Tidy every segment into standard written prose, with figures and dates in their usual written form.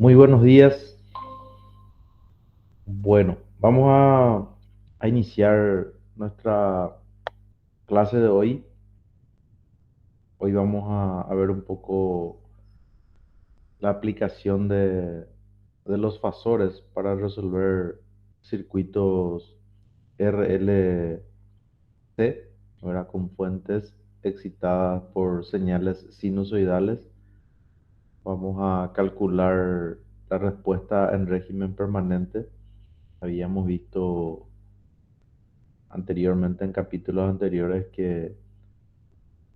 Muy buenos días. Bueno, vamos a iniciar nuestra clase de hoy. Hoy vamos a ver un poco la aplicación de los fasores para resolver circuitos RLC, ¿verdad? Con fuentes excitadas por señales sinusoidales. Vamos a calcular la respuesta en régimen permanente. Habíamos visto anteriormente en capítulos anteriores que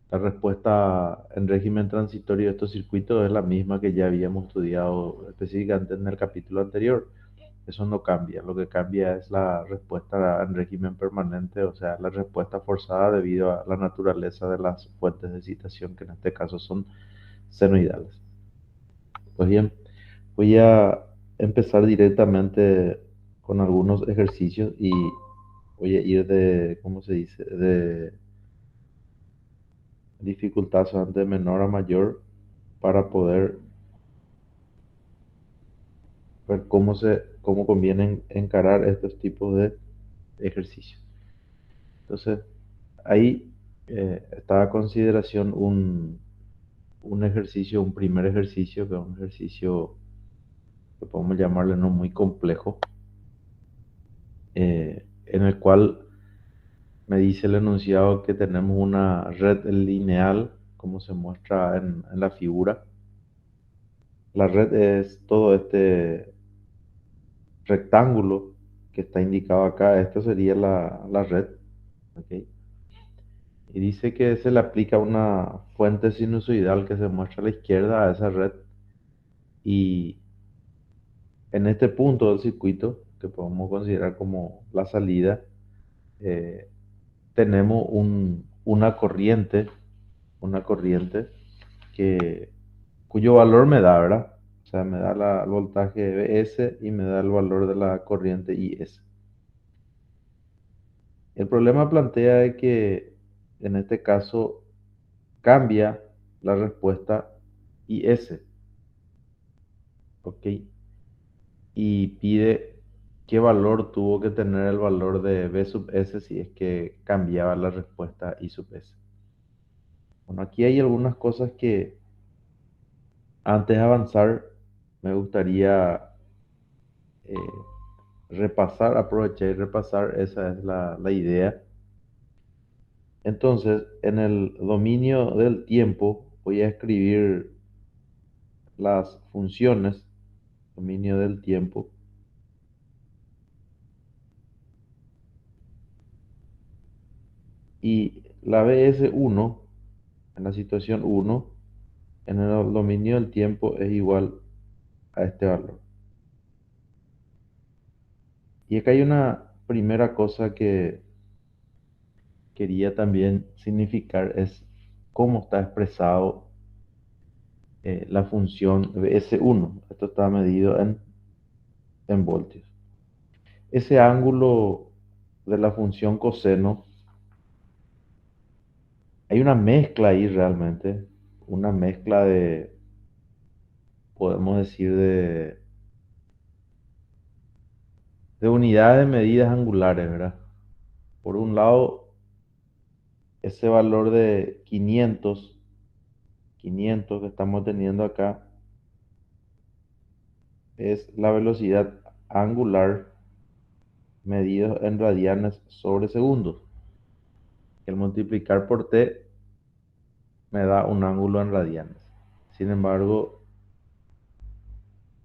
la respuesta en régimen transitorio de estos circuitos es la misma que ya habíamos estudiado específicamente en el capítulo anterior. Eso no cambia, lo que cambia es la respuesta en régimen permanente, o sea, la respuesta forzada debido a la naturaleza de las fuentes de excitación, que en este caso son senoidales. Pues bien, voy a empezar directamente con algunos ejercicios y voy a ir de, ¿cómo se dice?, de dificultad de menor a mayor para poder ver cómo conviene encarar estos tipos de ejercicios. Entonces, ahí está a consideración un ejercicio, un primer ejercicio, que es un ejercicio que podemos llamarle no muy complejo, en el cual me dice el enunciado que tenemos una red lineal, como se muestra en la figura. La red es todo este rectángulo que está indicado acá. Esta sería la red. ¿Ok? Y dice que se le aplica una fuente sinusoidal que se muestra a la izquierda a esa red. Y en este punto del circuito, que podemos considerar como la salida, eh, tenemos una corriente que, cuyo valor me da, ¿verdad? O sea, me da el voltaje Vs y me da el valor de la corriente Is. El problema plantea de que en este caso cambia la respuesta IS, ¿ok? Y pide qué valor tuvo que tener el valor de B sub S si es que cambiaba la respuesta I sub S. Bueno, aquí hay algunas cosas que antes de avanzar me gustaría eh, repasar, aprovechar y repasar, esa es la idea. Entonces, en el dominio del tiempo voy a escribir las funciones, dominio del tiempo, y la BS1 en la situación 1 en el dominio del tiempo es igual a este valor. Y acá hay una primera cosa que quería también significar, es cómo está expresado la función BS1. Esto está medido en voltios. Ese ángulo de la función coseno, hay una mezcla ahí realmente, una mezcla de, podemos decir, de unidades de medidas angulares, ¿verdad? Por un lado, ese valor de 500 que estamos teniendo acá es la velocidad angular medido en radianes sobre segundos. El multiplicar por t me da un ángulo en radianes. Sin embargo,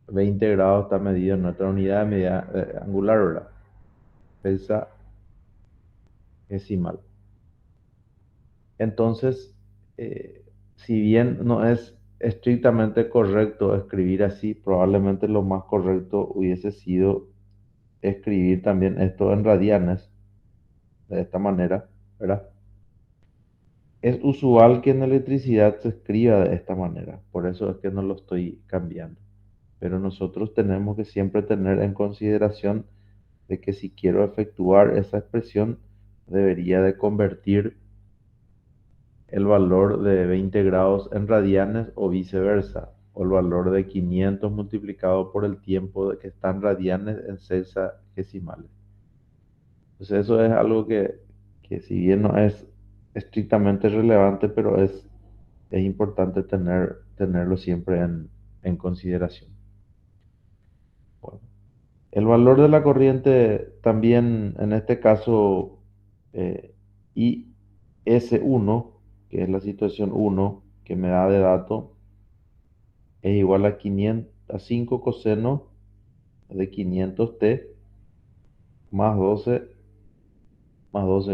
20 grados está medido en otra unidad de medida angular, ¿verdad? Hexadecimal. Entonces, si bien no es estrictamente correcto escribir así, probablemente lo más correcto hubiese sido escribir también esto en radianes, de esta manera, ¿verdad? Es usual que en electricidad se escriba de esta manera, por eso es que no lo estoy cambiando. Pero nosotros tenemos que siempre tener en consideración de que si quiero efectuar esa expresión, debería de convertir el valor de 20 grados en radianes o viceversa, o el valor de 500 multiplicado por el tiempo de que están radianes en sexagesimales. Entonces eso es algo que si bien no es estrictamente relevante, pero es importante tenerlo siempre en consideración. Bueno, el valor de la corriente también, en este caso, eh, IS1, que es la situación uno que me da de dato, es igual a 5 coseno de 500t más 12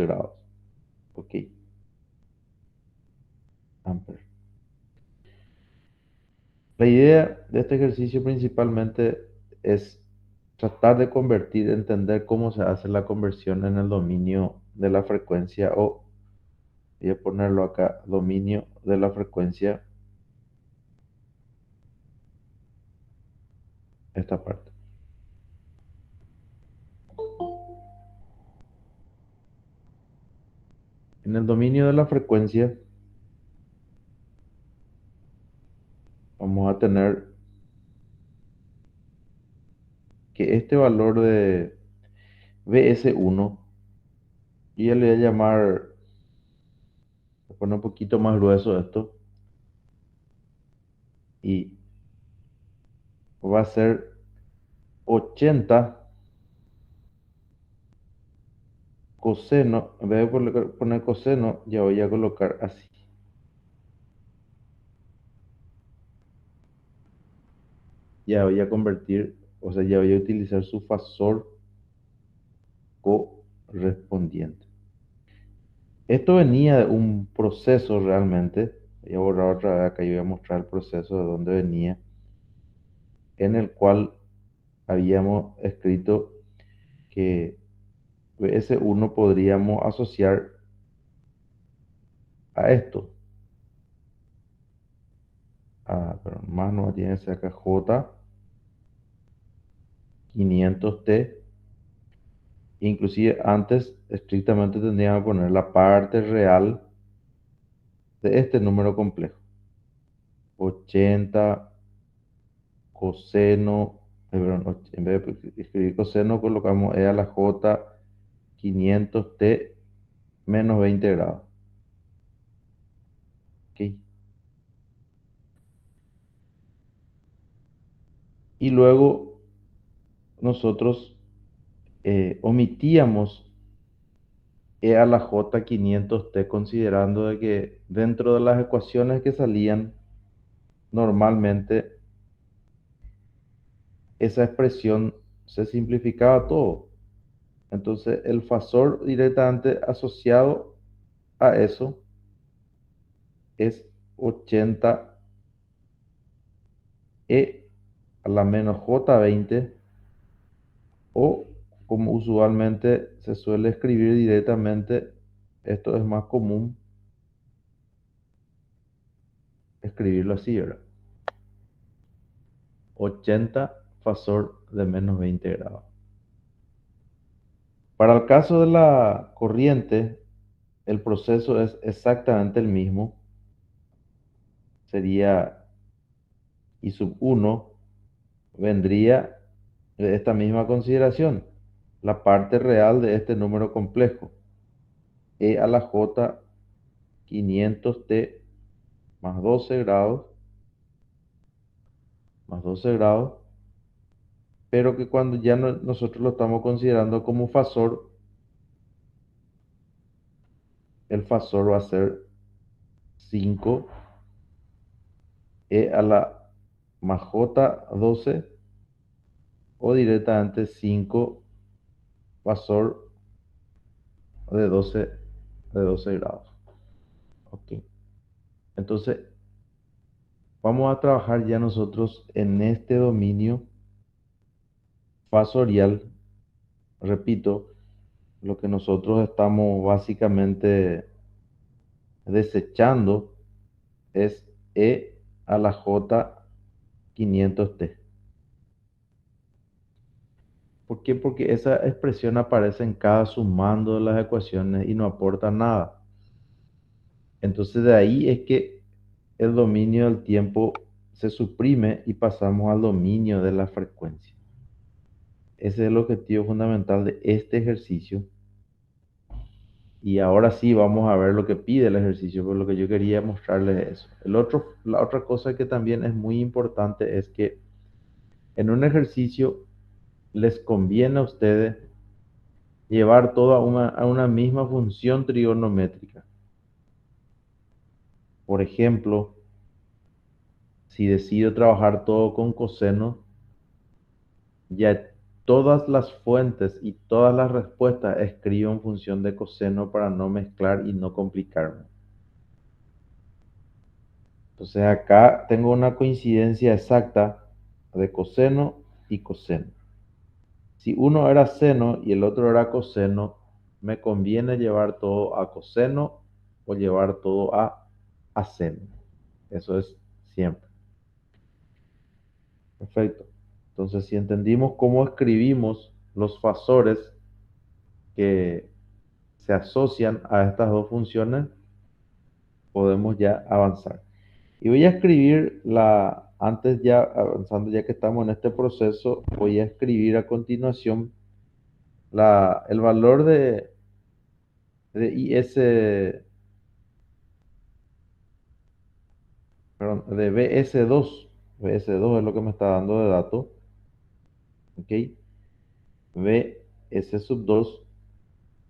grados. Ok, amper. La idea de este ejercicio principalmente es tratar de convertir, entender cómo se hace la conversión en el dominio de la frecuencia o, voy a ponerlo acá, dominio de la frecuencia, esta parte. En el dominio de la frecuencia vamos a tener que este valor de BS1, yo ya le voy a llamar, voy a poner un poquito más grueso esto, y va a ser 80 coseno, en vez de poner coseno, ya voy a colocar así. Ya voy a convertir, o sea, ya voy a utilizar su fasor correspondiente. Esto venía de un proceso realmente, voy a borrar otra vez acá y voy a mostrar el proceso de dónde venía, en el cual habíamos escrito que S1 podríamos asociar a esto. Pero más no tiene que ser acá J 500T. Inclusive antes estrictamente tendríamos que poner la parte real de este número complejo. 80 coseno, perdón, en vez de escribir coseno colocamos E a la J 500T menos 20 grados. ¿Ok? Y luego nosotros omitíamos E a la J 500T considerando de que dentro de las ecuaciones que salían normalmente esa expresión se simplificaba todo. Entonces el fasor directamente asociado a eso es 80 E a la menos J20 o como usualmente se suele escribir directamente, esto es más común escribirlo así, ¿verdad? 80 fasor de menos 20 grados. Para el caso de la corriente, el proceso es exactamente el mismo. Sería I sub 1 vendría de esta misma consideración, la parte real de este número complejo, E a la J 500T más 12 grados, más 12 grados, pero que cuando ya nosotros lo estamos considerando como fasor, el fasor va a ser 5 E a la más J12 o directamente 5 fasor de 12 grados. Ok. Entonces, vamos a trabajar ya nosotros en este dominio fasorial. Repito, lo que nosotros estamos básicamente desechando es E a la J 500T. ¿Por qué? Porque esa expresión aparece en cada sumando de las ecuaciones y no aporta nada. Entonces de ahí es que el dominio del tiempo se suprime y pasamos al dominio de la frecuencia. Ese es el objetivo fundamental de este ejercicio. Y ahora sí vamos a ver lo que pide el ejercicio, por lo que yo quería mostrarles eso. La otra cosa que también es muy importante es que en un ejercicio les conviene a ustedes llevar todo a una misma función trigonométrica. Por ejemplo, si decido trabajar todo con coseno, ya todas las fuentes y todas las respuestas escribo en función de coseno para no mezclar y no complicarme. Entonces acá tengo una coincidencia exacta de coseno y coseno. Si uno era seno y el otro era coseno, me conviene llevar todo a coseno o llevar todo a seno. Eso es siempre. Perfecto. Entonces, si entendimos cómo escribimos los fasores que se asocian a estas dos funciones, podemos ya avanzar. Y voy a escribir antes ya avanzando, ya que estamos en este proceso, voy a escribir a continuación el valor de perdón, de BS2. BS2 es lo que me está dando de dato. ¿Ok? BS sub 2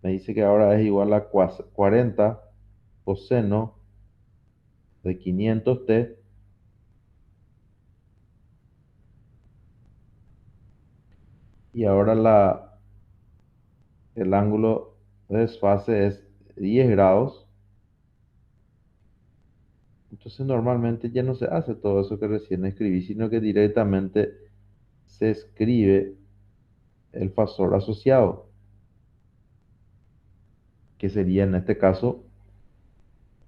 me dice que ahora es igual a 40 coseno de 500t. Y ahora el ángulo de desfase es 10 grados. Entonces normalmente ya no se hace todo eso que recién escribí, sino que directamente se escribe el fasor asociado, que sería en este caso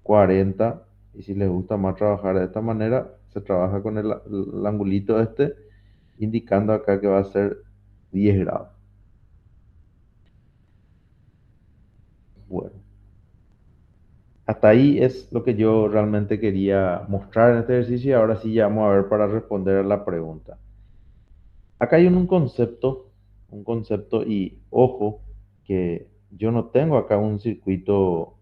40. Y si les gusta más trabajar de esta manera, se trabaja con el angulito este, indicando acá que va a ser 10 grados. Bueno, hasta ahí es lo que yo realmente quería mostrar en este ejercicio y ahora sí ya vamos a ver para responder a la pregunta. Acá hay un concepto y ojo que yo no tengo acá un circuito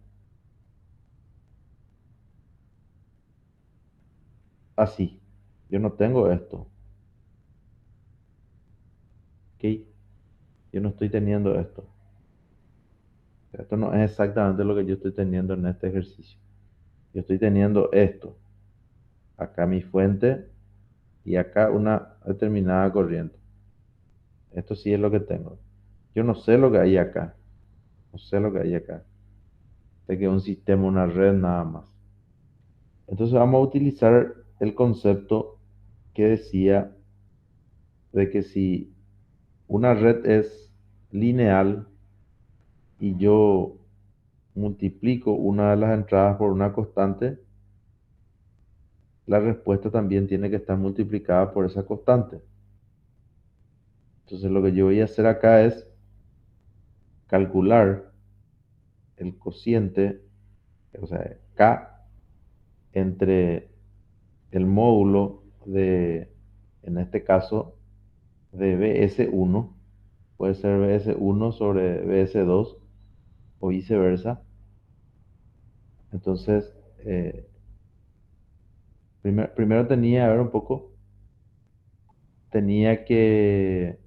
así. Yo no tengo esto, ¿ok? Yo no estoy teniendo esto. Esto no es exactamente lo que yo estoy teniendo en este ejercicio. Yo estoy teniendo esto. Acá mi fuente y acá una determinada corriente. Esto sí es lo que tengo. Yo no sé lo que hay acá. No sé lo que hay acá. Sé que es un sistema, una red nada más. Entonces vamos a utilizar el concepto que decía de que si una red es lineal y yo multiplico una de las entradas por una constante, la respuesta también tiene que estar multiplicada por esa constante. Entonces lo que yo voy a hacer acá es calcular el cociente, o sea, K entre el módulo en este caso, de BS1, puede ser BS1 sobre BS2 o viceversa. Entonces, primero tenía, a ver un poco, tenía que,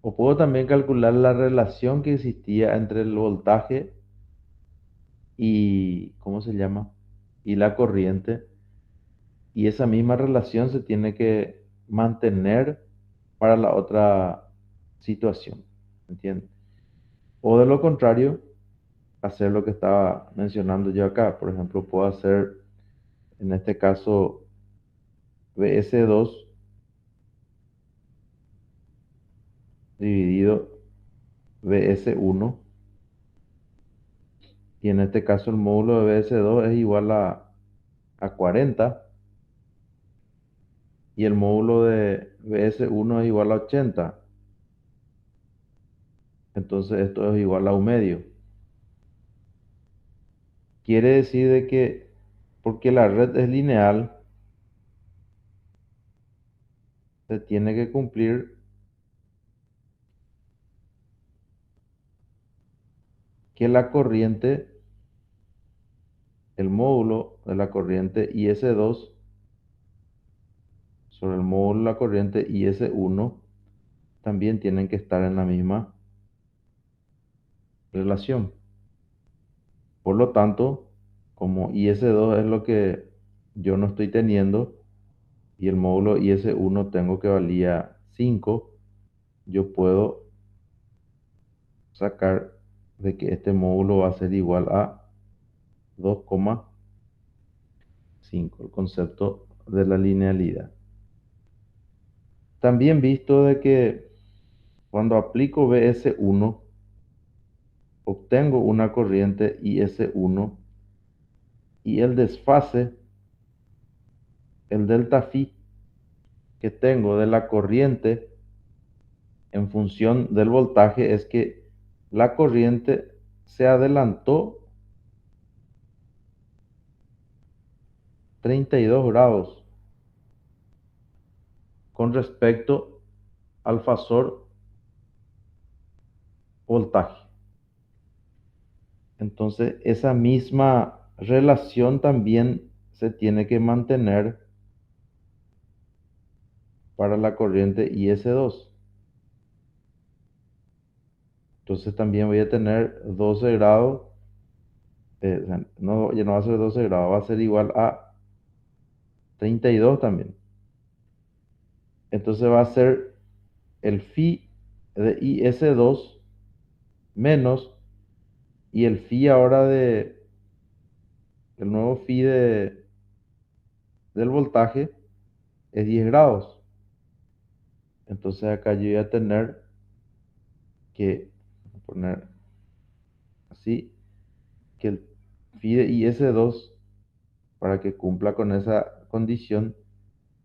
o puedo también calcular la relación que existía entre el voltaje y, ¿cómo se llama? Y la corriente. Y esa misma relación se tiene que mantener para la otra situación. ¿Entiendes? O de lo contrario, hacer lo que estaba mencionando yo acá. Por ejemplo, puedo hacer, en este caso, BS2 dividido BS1. Y en este caso el módulo de BS2 es igual a 40. Y el módulo de BS1 es igual a 80. Entonces esto es igual a un medio. Quiere decir de que porque la red es lineal, se tiene que cumplir que la corriente, el módulo de la corriente IS2 sobre el módulo de la corriente IS1 también tienen que estar en la misma relación. Por lo tanto, como IS2 es lo que yo no estoy teniendo y el módulo IS1 tengo que valía 5, yo puedo sacar de que este módulo va a ser igual a 2,5, el concepto de la linealidad. También visto de que cuando aplico BS1, obtengo una corriente IS1 y el desfase, el delta phi que tengo de la corriente en función del voltaje es que la corriente se adelantó 32 grados con respecto al fasor voltaje. Entonces, esa misma relación también se tiene que mantener para la corriente IS2. Entonces también voy a tener 12 grados, o sea, no, ya no va a ser 12 grados, va a ser igual a 32 también. Entonces va a ser el phi de IS2 menos, y el phi ahora el nuevo phi del voltaje es 10 grados. Entonces acá yo voy a tener que poner así, que el phi de IS2 para que cumpla con esa condición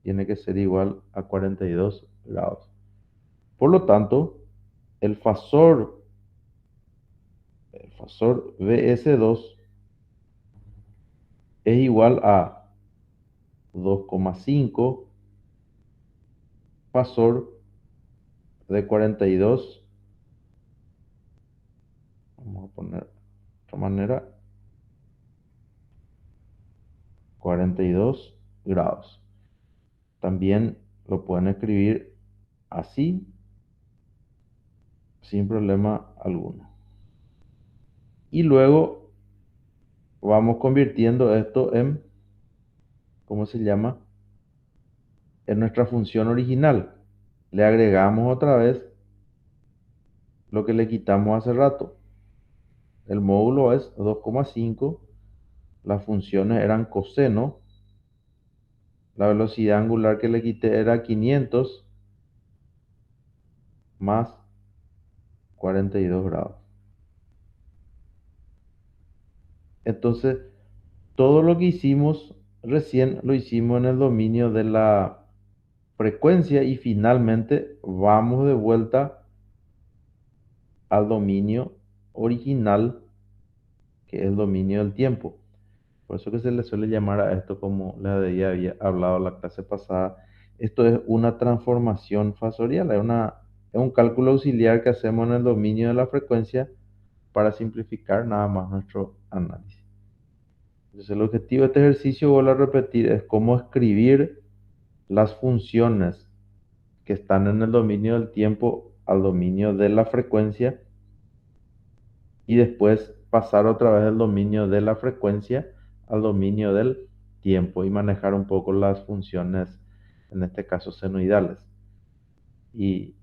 tiene que ser igual a 42 grados. Por lo tanto, el fasor, el fasor BS2 es igual a 2,5 fasor de 42, vamos a poner de otra manera, 42 grados. También lo pueden escribir así, sin problema alguno. Y luego vamos convirtiendo esto en, ¿cómo se llama? En nuestra función original. Le agregamos otra vez lo que le quitamos hace rato. El módulo es 2,5. Las funciones eran coseno. La velocidad angular que le quité era 500 más 42 grados. Entonces, todo lo que hicimos recién lo hicimos en el dominio de la frecuencia y finalmente vamos de vuelta al dominio original, que es el dominio del tiempo. Por eso que se le suele llamar a esto, como les había hablado la clase pasada, esto es una transformación fasorial, es un cálculo auxiliar que hacemos en el dominio de la frecuencia para simplificar nada más nuestro análisis. Entonces el objetivo de este ejercicio, vuelvo a repetir, es cómo escribir las funciones que están en el dominio del tiempo al dominio de la frecuencia y después pasar otra vez del dominio de la frecuencia al dominio del tiempo y manejar un poco las funciones, en este caso senoidales. Y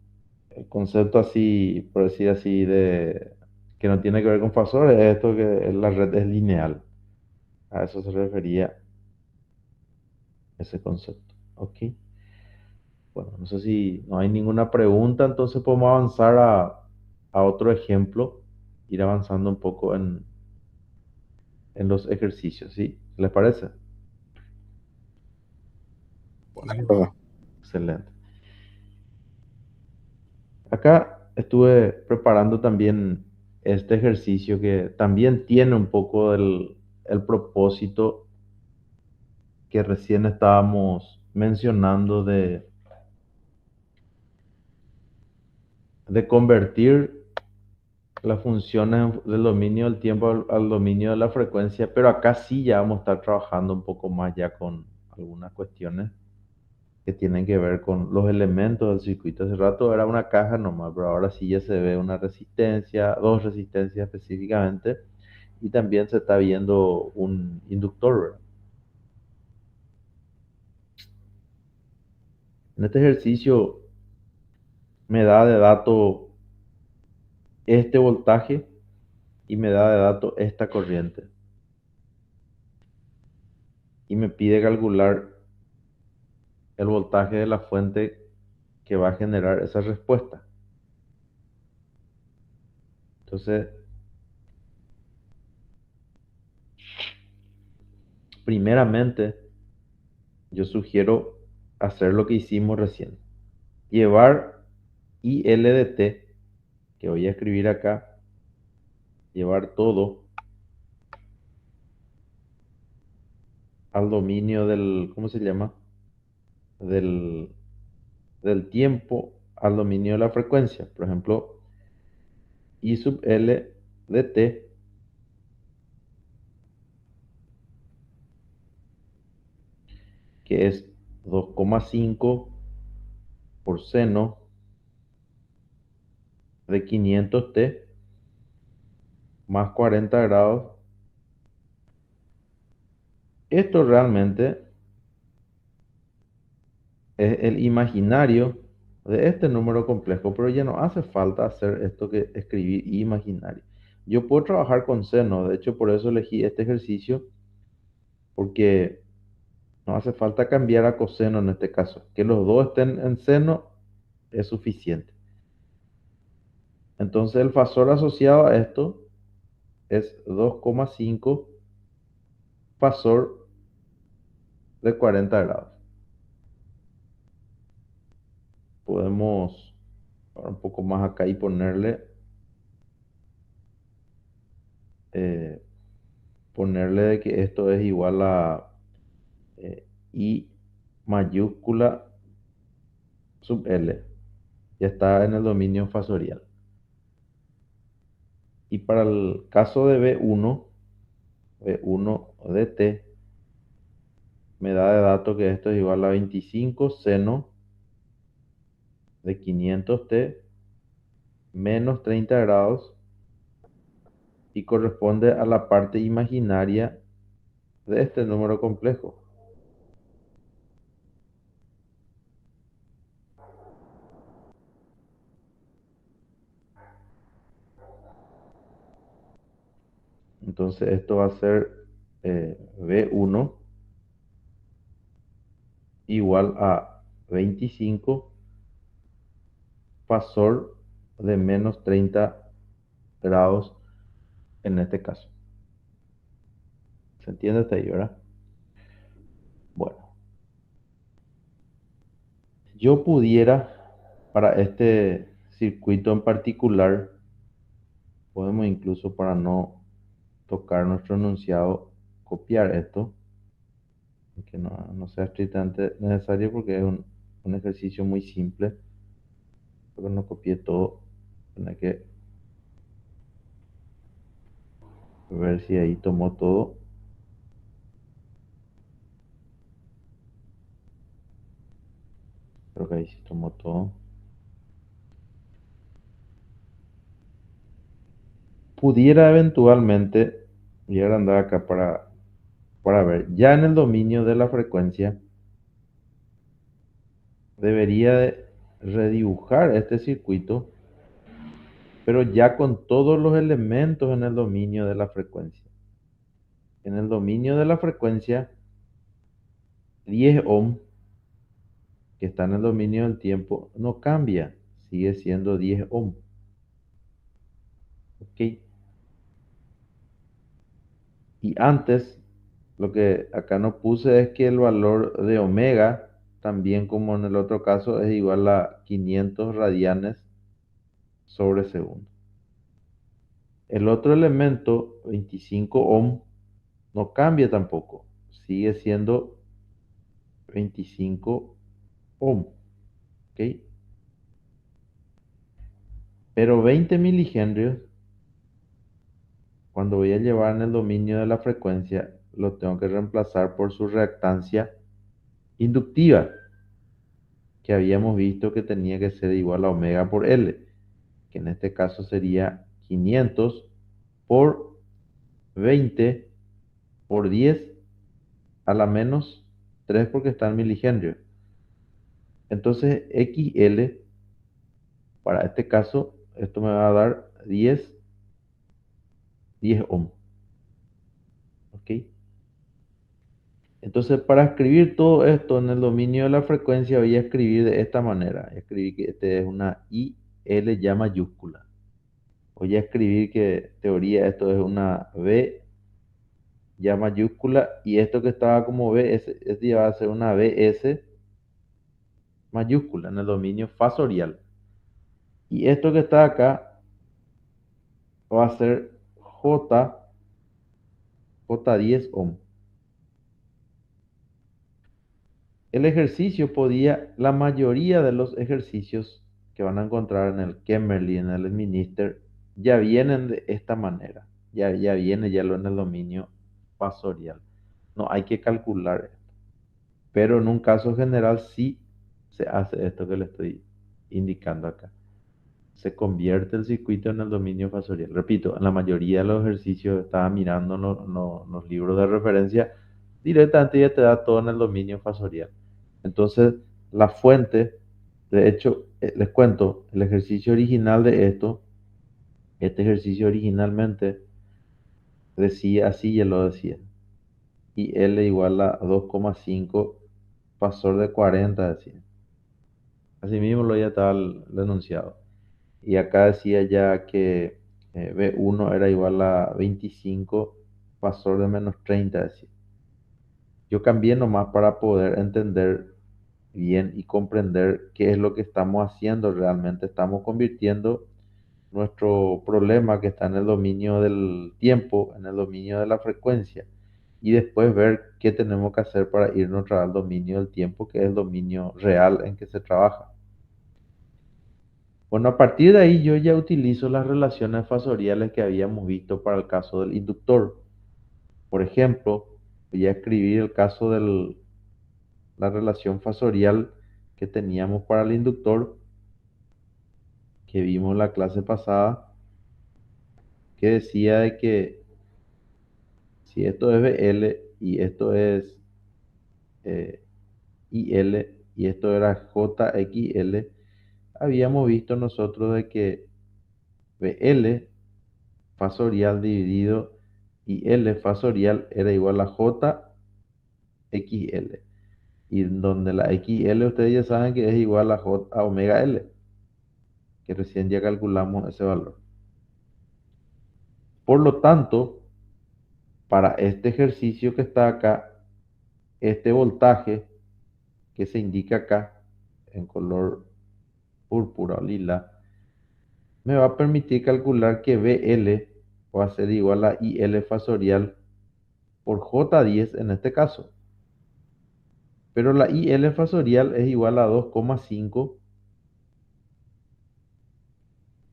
el concepto así, por decir así, de que no tiene que ver con fasores, es esto que la red es lineal. A eso se refería ese concepto. ¿Ok? Bueno, no sé si no hay ninguna pregunta, entonces podemos avanzar a otro ejemplo, ir avanzando un poco en los ejercicios, ¿sí? ¿Les parece? Claro. Excelente. Acá estuve preparando también este ejercicio que también tiene un poco el propósito que recién estábamos mencionando de convertir las funciones del dominio del tiempo al dominio de la frecuencia, pero acá sí ya vamos a estar trabajando un poco más ya con algunas cuestiones que tienen que ver con los elementos del circuito. Hace rato era una caja nomás, pero ahora sí ya se ve una resistencia, dos resistencias específicamente, y también se está viendo un inductor, ¿verdad? En este ejercicio me da de dato este voltaje y me da de dato esta corriente. Y me pide calcular el voltaje de la fuente que va a generar esa respuesta. Entonces, primeramente, yo sugiero hacer lo que hicimos recién. Llevar IL de T, que voy a escribir acá, llevar todo al dominio del, ¿cómo se llama? Del, del tiempo al dominio de la frecuencia. Por ejemplo, I sub L de T, que es 2,5 por seno de 500T más 40 grados. Esto realmente es el imaginario de este número complejo, pero ya no hace falta hacer esto que escribir imaginario. Yo puedo trabajar con seno, de hecho por eso elegí este ejercicio, porque no hace falta cambiar a coseno en este caso. Que los dos estén en seno es suficiente. Entonces el fasor asociado a esto es 2,5 fasor de 40 grados. Podemos un poco más acá y eh, ponerle de que esto es igual a I mayúscula sub L. Ya está en el dominio fasorial. Y para el caso de B1 de T, me da de dato que esto es igual a 25 seno de 500T menos 30 grados y corresponde a la parte imaginaria de este número complejo. Entonces esto va a ser B1 igual a 25 fasor de menos 30 grados en este caso. ¿Se entiende hasta ahí, verdad? Bueno, yo pudiera, para este circuito en particular, podemos incluso para no tocar nuestro enunciado, copiar esto, que no sea estrictamente necesario porque es un ejercicio muy simple, pero no copié todo, hay que ver si ahí tomó todo. Creo que ahí sí tomó todo. Pudiera eventualmente, voy a agrandar acá para ver, ya en el dominio de la frecuencia, debería de redibujar este circuito, pero ya con todos los elementos en el dominio de la frecuencia. En el dominio de la frecuencia, 10 ohm, que está en el dominio del tiempo, no cambia, sigue siendo 10 ohm. ¿Ok? Y antes, lo que acá no puse es que el valor de omega, también como en el otro caso, es igual a 500 radianes sobre segundo. El otro elemento, 25 ohm, no cambia tampoco, sigue siendo 25 ohm, ¿ok? Pero 20 milihenrios, cuando voy a llevar en el dominio de la frecuencia, lo tengo que reemplazar por su reactancia inductiva, que habíamos visto que tenía que ser igual a omega por L, que en este caso sería 500 por 20 por 10 a la menos 3 porque está en milihenrio. Entonces XL, para este caso, esto me va a dar 10 ohm. ¿Ok? Entonces, para escribir todo esto en el dominio de la frecuencia, voy a escribir de esta manera. Escribir que este es una IL ya mayúscula. Voy a escribir que teoría esto es una B ya mayúscula y esto que estaba como BS, este ya va a ser una BS mayúscula en el dominio fasorial. Y esto que está acá va a ser J10 ohm. El ejercicio podía, la mayoría de los ejercicios que van a encontrar en el Cambly, en el Minister, ya vienen de esta manera. Ya viene ya lo en el dominio fasorial. No hay que calcular esto. Pero en un caso general sí se hace esto que le estoy indicando acá. Se convierte el circuito en el dominio fasorial. Repito, en la mayoría de los ejercicios estaba mirando los libros de referencia, directamente ya te da todo en el dominio fasorial. Entonces, la fuente, de hecho, les cuento, el ejercicio original de esto, este ejercicio originalmente decía así, ya lo decía, y L igual a 2,5 fasor de 40 decía. Así mismo lo ya estaba el enunciado. Y acá decía ya que B1 era igual a 25 fasor de menos 30 decía. Yo cambié nomás para poder entender bien y comprender qué es lo que estamos haciendo realmente. Estamos convirtiendo nuestro problema que está en el dominio del tiempo, en el dominio de la frecuencia, y después ver qué tenemos que hacer para irnos al dominio del tiempo, que es el dominio real en que se trabaja. Bueno, a partir de ahí yo ya utilizo las relaciones fasoriales que habíamos visto para el caso del inductor. Por ejemplo, voy a escribir el caso de la relación fasorial que teníamos para el inductor, que vimos en la clase pasada, que decía de que si esto es BL y esto es eh, IL y esto era JXL, habíamos visto nosotros de que BL fasorial dividido IL fasorial era igual a JXL. Y donde la XL ustedes ya saben que es igual a omega L, que recién ya calculamos ese valor. Por lo tanto, para este ejercicio que está acá, este voltaje que se indica acá en color púrpura o lila, me va a permitir calcular que BL va a ser igual a IL fasorial por J10 en este caso. Pero la IL fasorial es igual a 2,5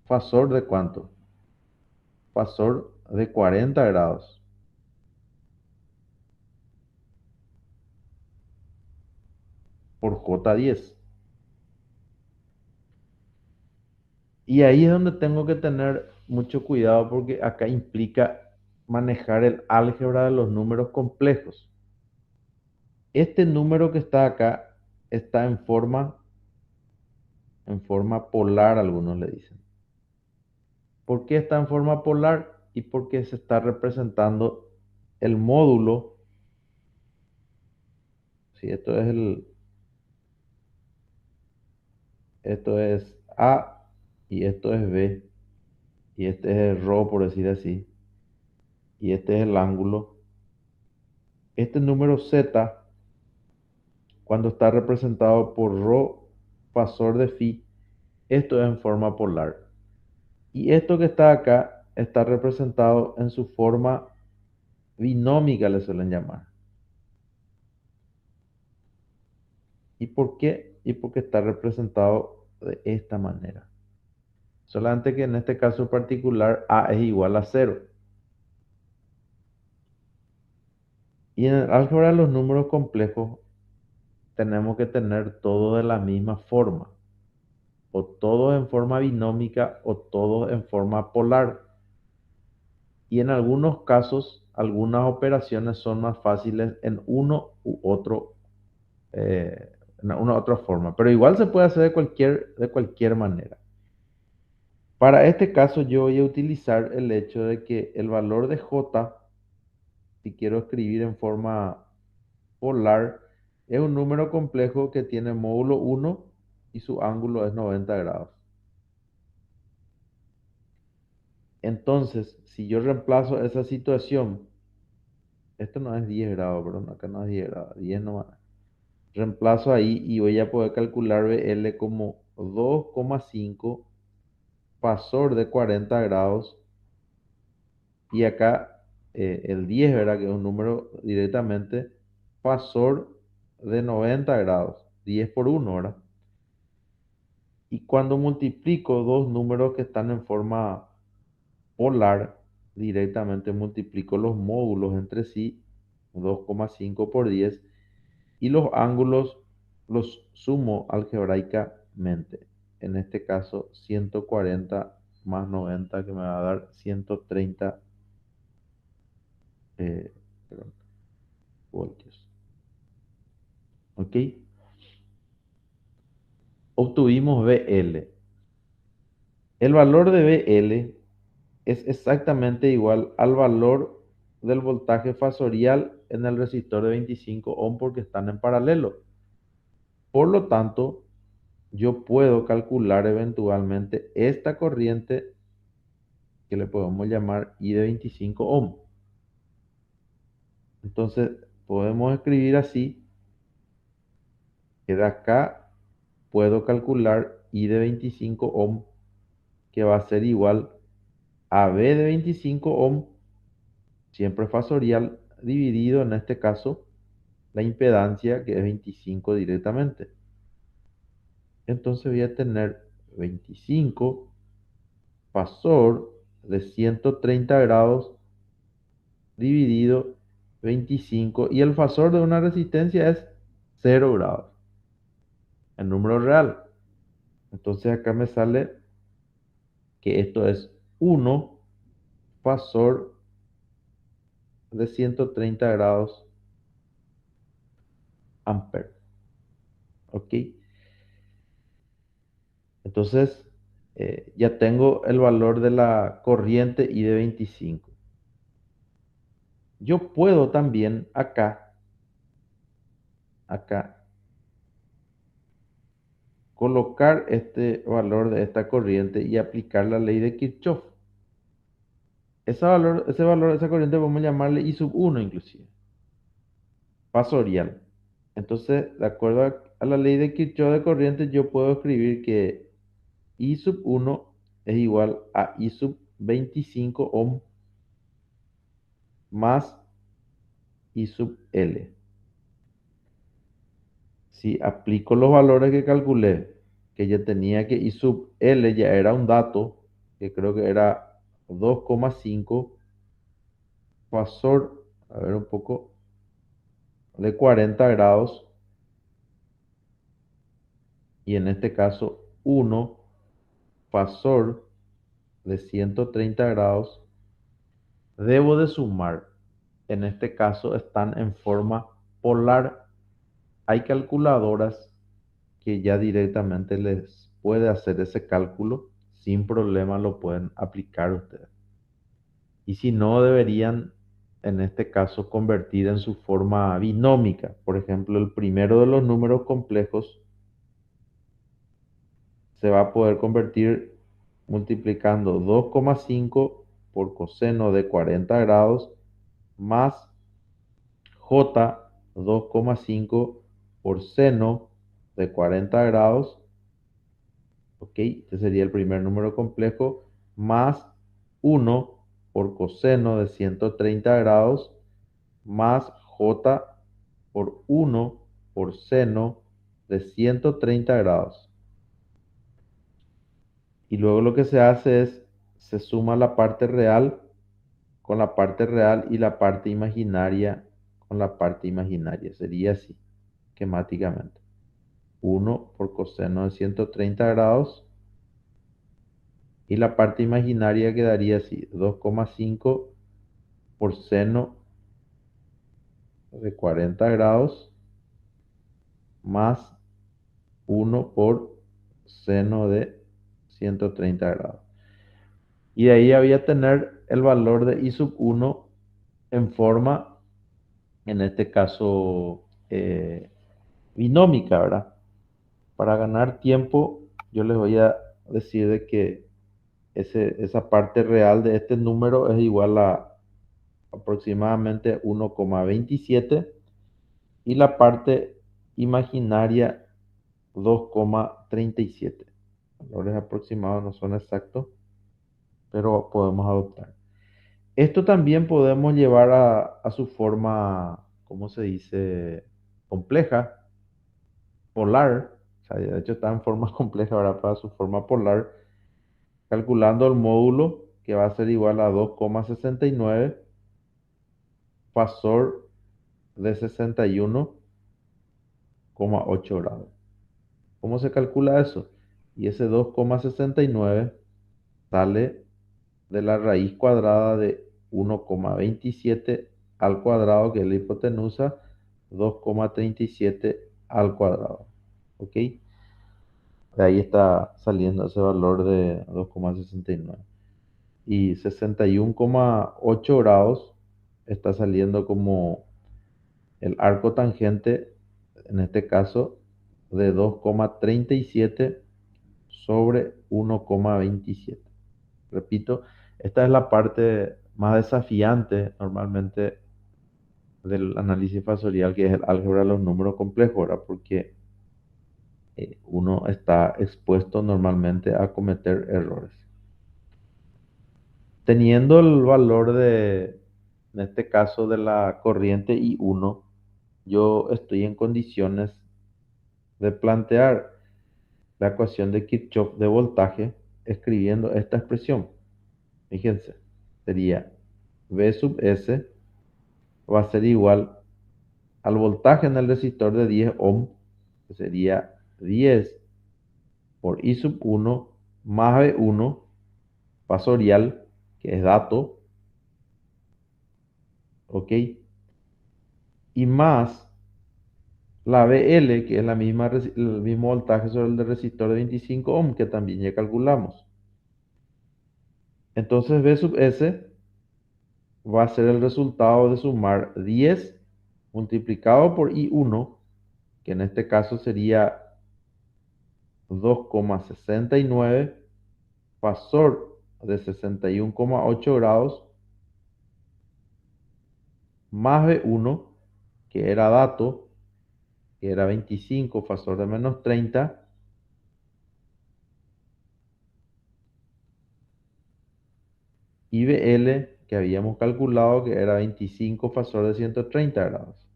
fasor de ¿cuánto? Fasor de 40 grados por J10. Y ahí es donde tengo que tener mucho cuidado porque acá implica manejar el álgebra de los números complejos. Este número que está acá está en forma polar, algunos le dicen. ¿Por qué está en forma polar? Y porque se está representando el módulo. Si esto es A y esto es B y este es el ρ, por decir así, y este es el ángulo. Este número Z, cuando está representado por ρ fasor de phi, esto es en forma polar. Y esto que está acá está representado en su forma binómica, le suelen llamar. ¿Y por qué? Y porque está representado de esta manera. Solamente que en este caso particular a es igual a cero. Y en el álgebra de los números complejos tenemos que tener todo de la misma forma, o todo en forma binómica o todo en forma polar. Y en algunos casos, algunas operaciones son más fáciles en uno u otro, en una u otra forma, pero igual se puede hacer de cualquier manera. Para este caso yo voy a utilizar el hecho de que el valor de j, si quiero escribir en forma polar, es un número complejo que tiene módulo 1 y su ángulo es 90 grados. Entonces, si yo reemplazo esa situación, esto no es 10 grados, perdón, acá no es 10 grados, 10 nomás. Reemplazo ahí y voy a poder calcular BL como 2,5 pasor de 40 grados. Y acá el 10, ¿verdad? Que es un número directamente pasor de 90 grados. 10 por 1, ¿verdad? Y cuando multiplico dos números que están en forma polar, directamente multiplico los módulos entre sí, 2,5 por 10, y los ángulos los sumo algebraicamente. En este caso, 140 más 90, que me va a dar 130 perdón, voltios. ¿Ok? Obtuvimos BL. El valor de BL es exactamente igual al valor del voltaje fasorial en el resistor de 25 ohm porque están en paralelo. Por lo tanto, yo puedo calcular eventualmente esta corriente que le podemos llamar I de 25 ohm. Entonces, podemos escribir así, que de acá puedo calcular I de 25 ohm, que va a ser igual a B de 25 ohm, siempre fasorial, dividido en este caso la impedancia, que es 25 directamente. Entonces voy a tener 25 fasor de 130 grados dividido 25, y el fasor de una resistencia es 0 grados, el número real. Entonces acá me sale que esto es 1 fasor de 130 grados ampere. ¿Ok? Entonces, ya tengo el valor de la corriente I de 25. Yo puedo también acá, colocar este valor de esta corriente y aplicar la ley de Kirchhoff. Ese valor de esa corriente vamos a llamarle I sub 1 inclusive, fasorial. Entonces, de acuerdo a la ley de Kirchhoff de corriente, yo puedo escribir que I sub 1 es igual a I sub 25 ohm más I sub L. Si aplico los valores que calculé, que ya tenía que I sub L ya era un dato, que creo que era 2,5 fasor, a ver un poco, de 40 grados, y en este caso 1 fasor de 130 grados, debo de sumar. En este caso están en forma polar. Hay calculadoras que ya directamente les puede hacer ese cálculo, sin problema lo pueden aplicar ustedes. Y si no, deberían en este caso convertir en su forma binómica. Por ejemplo, el primero de los números complejos se va a poder convertir multiplicando 2,5 por coseno de 40 grados más j 2,5 por seno de 40 grados. ¿Ok? Este sería el primer número complejo, más 1 por coseno de 130 grados, más j por 1 por seno de 130 grados. Y luego lo que se hace es, se suma la parte real con la parte real y la parte imaginaria con la parte imaginaria. Sería así, esquemáticamente. 1 por coseno de 130 grados y la parte imaginaria quedaría así, 2,5 por seno de 40 grados más 1 por seno de 130 grados. Y de ahí había que tener el valor de I sub 1 en forma, en este caso, binómica, ¿verdad? Para ganar tiempo, yo les voy a decir de que esa parte real de este número es igual a aproximadamente 1,27 y la parte imaginaria 2,37. Valores aproximados no son exactos, pero podemos adoptar. Esto también podemos llevar a su forma, ¿cómo se dice? Compleja, polar. O sea, de hecho está en forma compleja ahora para su forma polar, calculando el módulo que va a ser igual a 2,69 fasor de 61,8 grados. ¿Cómo se calcula eso? Y ese 2,69 sale de la raíz cuadrada de 1,27 al cuadrado, que es la hipotenusa, 2,37 al cuadrado. ¿Ok? De ahí está saliendo ese valor de 2,69. Y 61,8 grados está saliendo como el arco tangente, en este caso, de 2,37 sobre 1,27. Repito, esta es la parte más desafiante normalmente del análisis fasorial, que es el álgebra de los números complejos, ¿verdad? Porque uno está expuesto normalmente a cometer errores. Teniendo el valor de, en este caso, de la corriente I1, yo estoy en condiciones de plantear la ecuación de Kirchhoff de voltaje escribiendo esta expresión. Fíjense, sería V sub S va a ser igual al voltaje en el resistor de 10 ohm, que sería 10 por I sub 1 más V1 fasorial, que es dato, ¿ok? Y más la BL, que es la misma, el mismo voltaje sobre el del resistor de 25 ohm, que también ya calculamos. Entonces V sub S va a ser el resultado de sumar 10 multiplicado por I1, que en este caso sería 2,69 fasor de 61,8 grados más B1, que era dato, que era 25 fasor de menos 30, y BL, que habíamos calculado que era 25 fasor de 130 grados.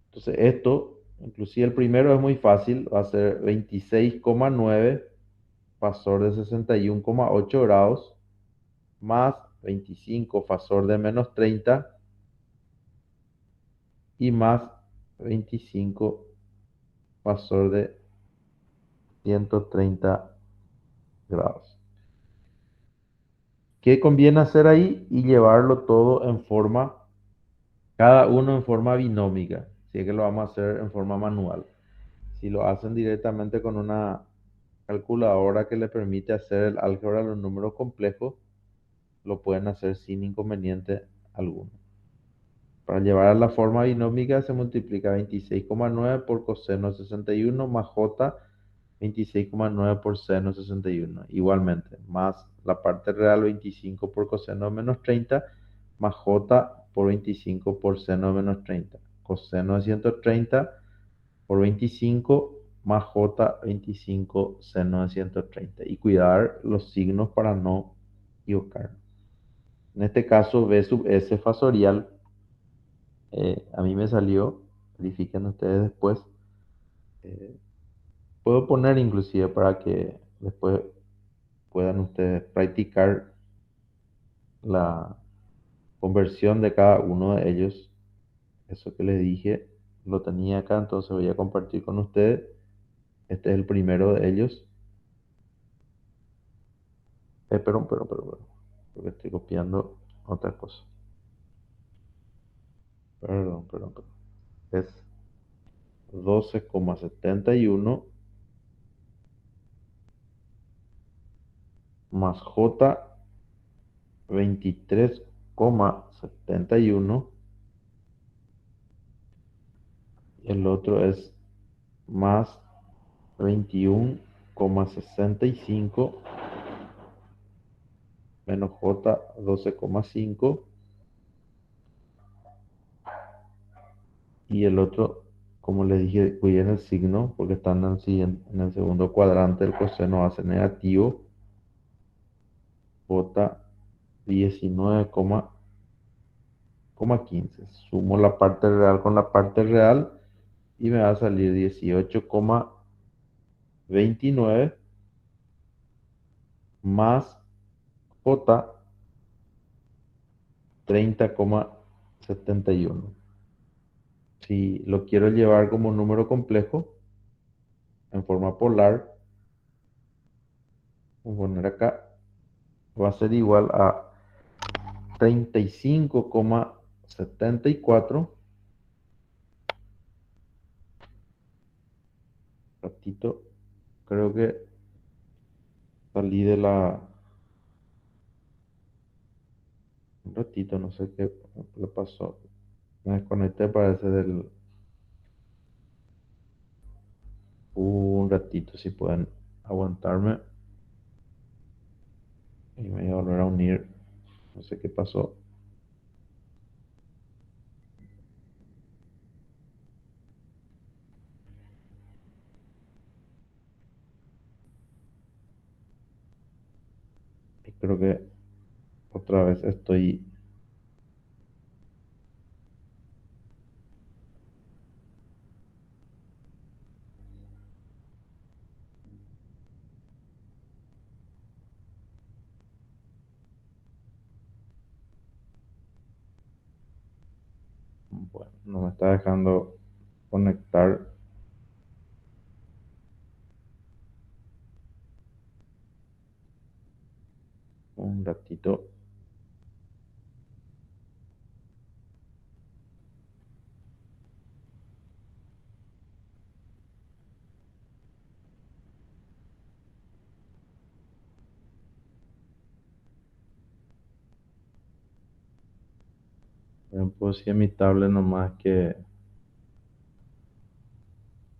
Entonces esto, inclusive el primero es muy fácil, va a ser 26,9 fasor de 61,8 grados más 25 fasor de menos 30 y más 25 fasor de 130 grados. ¿Qué conviene hacer ahí? Y llevarlo todo en forma, cada uno en forma binómica, si es que lo vamos a hacer en forma manual. Si lo hacen directamente con una calculadora que le permite hacer el álgebra de los números complejos, lo pueden hacer sin inconveniente alguno. Para llevar a la forma binómica se multiplica 26,9 por coseno de 61 más j 26,9 por seno 61. Igualmente, más la parte real 25 por coseno de menos 30 más j por 25 por seno de menos 30. Coseno de 130 por 25 más j 25 seno de 130. Y cuidar los signos para no equivocar. En este caso, B sub S fasorial, a mí me salió, verifiquen ustedes después. eh, Puedo poner inclusive para que después puedan ustedes practicar la conversión de cada uno de ellos. Eso que les dije lo tenía acá, entonces voy a compartir con ustedes. Este es el primero de ellos. Perdón, porque estoy copiando otra cosa. Perdón. Es 12,71 más J 23,71. El otro es más 21,65 menos J 12,5. Y el otro, como les dije, cuiden el signo porque están en el segundo cuadrante, el coseno va a ser negativo. J 19,15. Sumo la parte real con la parte real y me va a salir 18,29 más J 30,71. Si lo quiero llevar como número complejo en forma polar, voy a poner acá, va a ser igual a 35,74. Ratito, creo que salí de la... Un ratito, no sé qué le pasó. Me desconecté, parece del... Un ratito, si pueden aguantarme. Y me voy a volver a unir. No sé qué pasó. Y creo que otra vez estoy... Bueno, no me está dejando conectar un ratito. Ven, pues si en mi tablet nomás que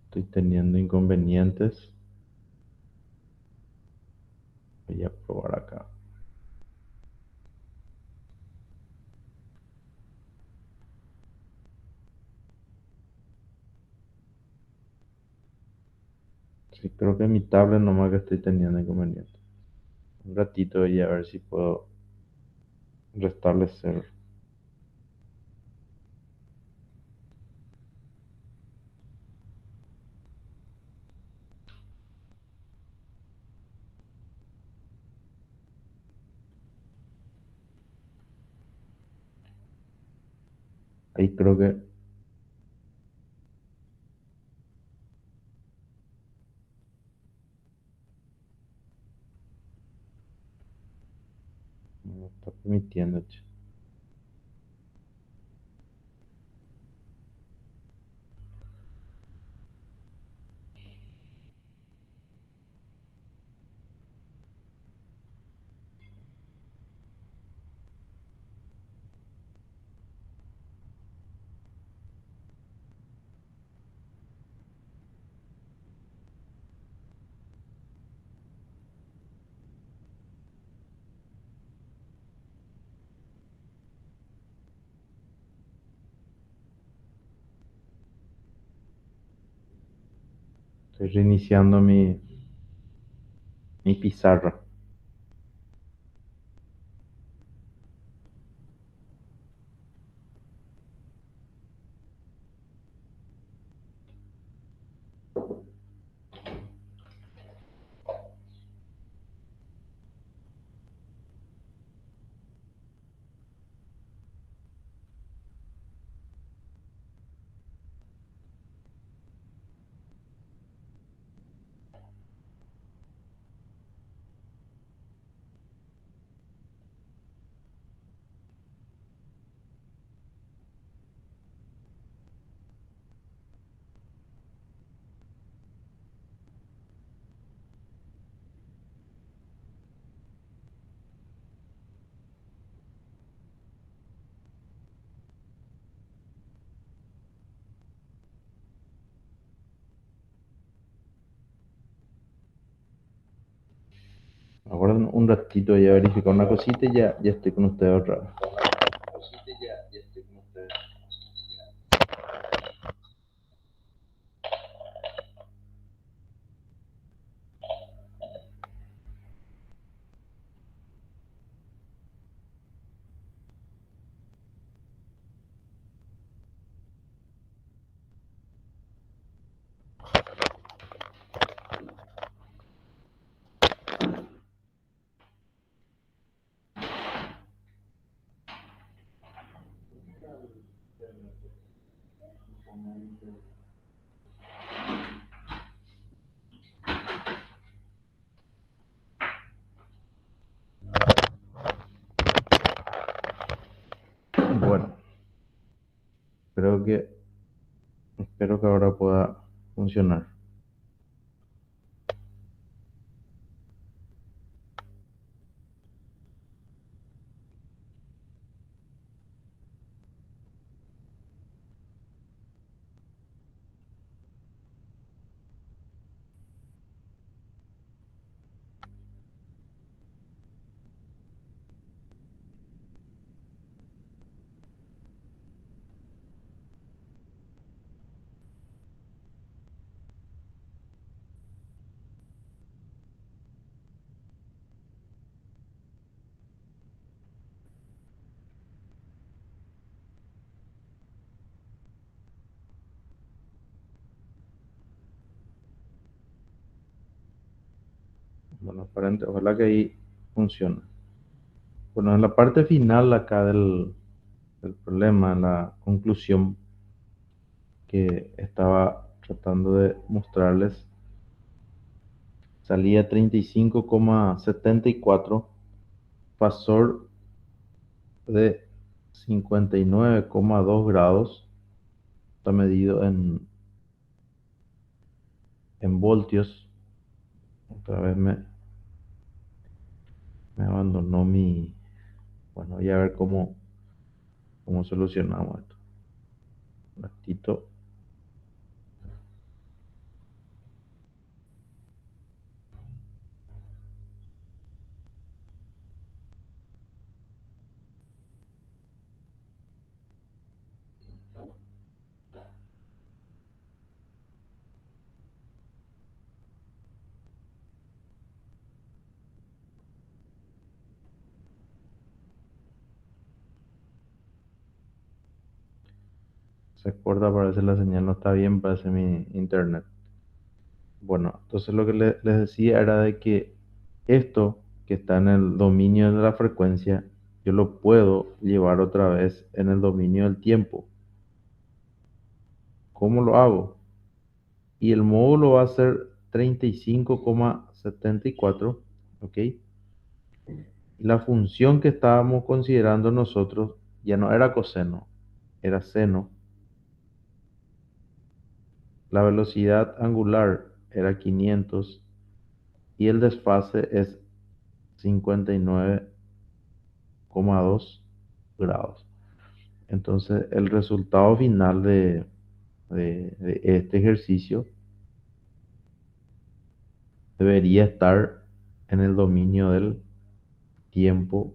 estoy teniendo inconvenientes. Voy a probar acá. Sí, creo que en mi tablet nomás que estoy teniendo inconvenientes. Un ratito y a ver si puedo restablecer. Ahí creo que me está permitiendo, che. Estoy reiniciando mi pizarra. Ahora un ratito ya verificar una cosita y ya estoy con ustedes otra vez. Bueno, creo que, espero que ahora pueda funcionar. Bueno, ojalá que ahí funcione. Bueno, en la parte final acá del problema, en la conclusión que estaba tratando de mostrarles, salía 35,74, Fasor de 59,2 grados, está medido en voltios. Otra vez me abandonó mi... Bueno, voy a ver cómo solucionamos esto. Un ratito. Se corta, parece la señal no está bien, parece mi internet. Bueno, entonces lo que les decía era de que esto que está en el dominio de la frecuencia, yo lo puedo llevar otra vez en el dominio del tiempo. ¿Cómo lo hago? Y el módulo va a ser 35,74, ¿ok? Y la función que estábamos considerando nosotros ya no era coseno, era seno. La velocidad angular era 500 y el desfase es 59,2 grados. Entonces, el resultado final de este ejercicio debería estar en el dominio del tiempo,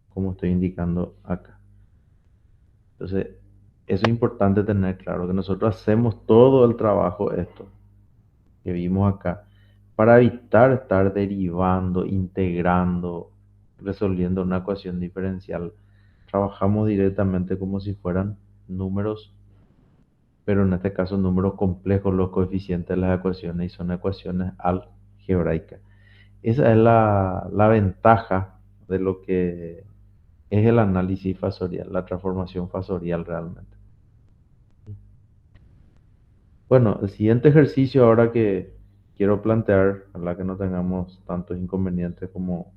como estoy indicando acá. Entonces, eso es importante tener claro, que nosotros hacemos todo el trabajo esto que vimos acá para evitar estar derivando, integrando, resolviendo una ecuación diferencial. Trabajamos directamente como si fueran números, pero en este caso números complejos, los coeficientes de las ecuaciones, y son ecuaciones algebraicas. Esa es la ventaja de lo que es el análisis fasorial, la transformación fasorial realmente. Bueno, el siguiente ejercicio ahora que quiero plantear, ojalá que no tengamos tantos inconvenientes como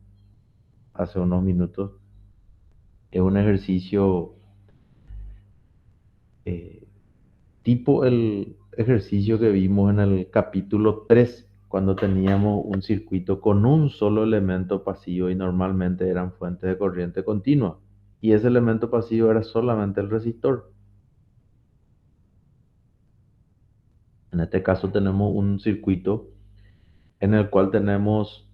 hace unos minutos, es un ejercicio eh, tipo el ejercicio que vimos en el capítulo 3 cuando teníamos un circuito con un solo elemento pasivo y normalmente eran fuentes de corriente continua. Y ese elemento pasivo era solamente el resistor. En este caso tenemos un circuito en el cual tenemos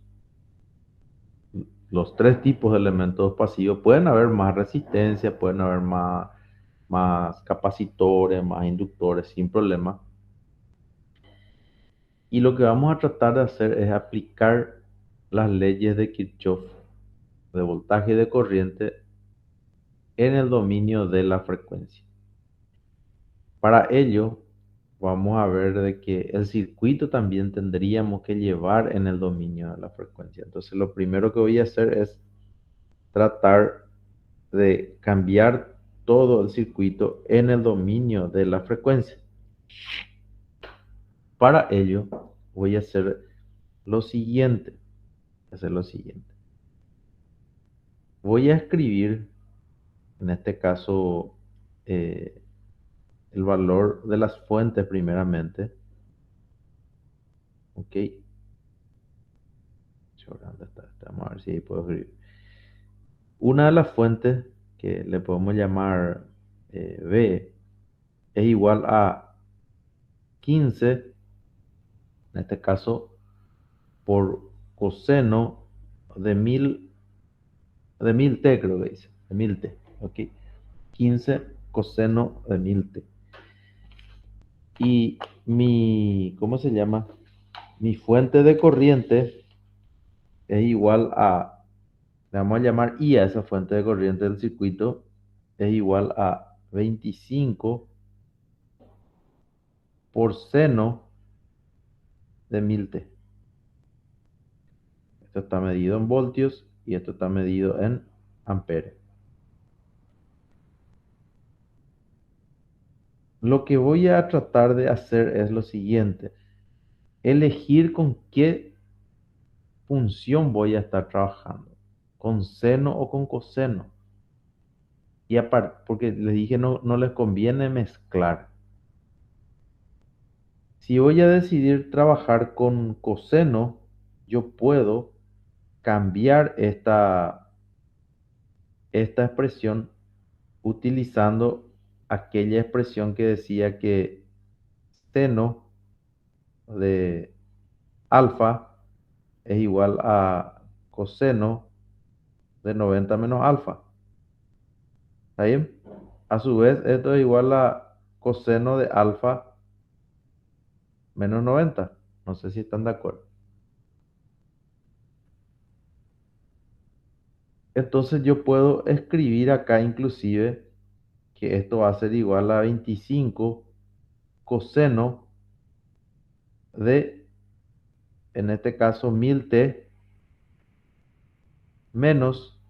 los tres tipos de elementos pasivos, pueden haber más resistencia, pueden haber más capacitores, más inductores, sin problema. Y lo que vamos a tratar de hacer es aplicar las leyes de Kirchhoff de voltaje y de corriente en el dominio de la frecuencia. Para ello, vamos a ver de que el circuito también tendríamos que llevar en el dominio de la frecuencia. Entonces, lo primero que voy a hacer es tratar de cambiar todo el circuito en el dominio de la frecuencia. Para ello, voy a hacer lo siguiente. Voy a escribir, en este caso, eh, el valor de las fuentes primeramente. Ok. ¿Dónde está? Vamos a ver si ahí puedo escribir. Una de las fuentes que le podemos llamar B es igual a 15, en este caso, por coseno de 1000t, creo que dice, de 1000t, ok. 15 coseno de 1000t. Y ¿cómo se llama? Mi fuente de corriente es igual a, le vamos a llamar I a esa fuente de corriente del circuito, es igual a 25 por seno de 1000t. Esto está medido en voltios y esto está medido en amperes. Lo que voy a tratar de hacer es lo siguiente: elegir con qué función voy a estar trabajando, con seno o con coseno. Y aparte, porque les dije no les conviene mezclar. Si voy a decidir trabajar con coseno, yo puedo cambiar esta expresión utilizando aquella expresión que decía que seno de alfa es igual a coseno de 90 menos alfa. ¿Está bien? A su vez, esto es igual a coseno de alfa menos 90. No sé si están de acuerdo. Entonces yo puedo escribir acá inclusive que esto va a ser igual a 25 coseno de, en este caso, 1000t menos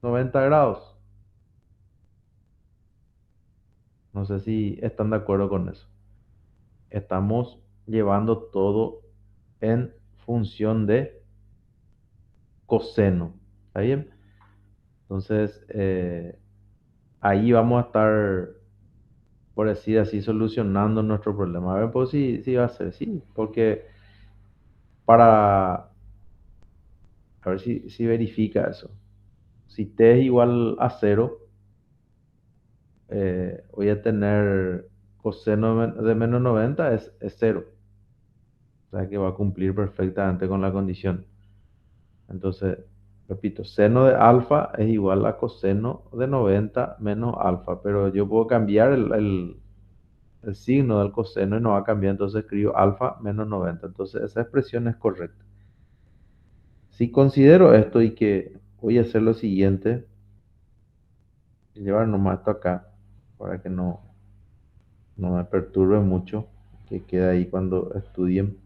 90 grados. No sé si están de acuerdo con eso. Estamos llevando todo en función de coseno. ¿Está bien? Entonces, ahí vamos a estar, por decir así, solucionando nuestro problema. A ver, pues sí va a ser, sí, porque para, a ver si verifica eso. Si t es igual a 0, voy a tener coseno de menos 90 es 0. O sea que va a cumplir perfectamente con la condición. Entonces, repito, seno de alfa es igual a coseno de 90 menos alfa, pero yo puedo cambiar el signo del coseno y no va a cambiar, entonces escribo alfa menos 90. Entonces, esa expresión es correcta. Si considero esto y que voy a hacer lo siguiente, llevar nomás esto acá para que no me perturbe mucho, que quede ahí cuando estudien.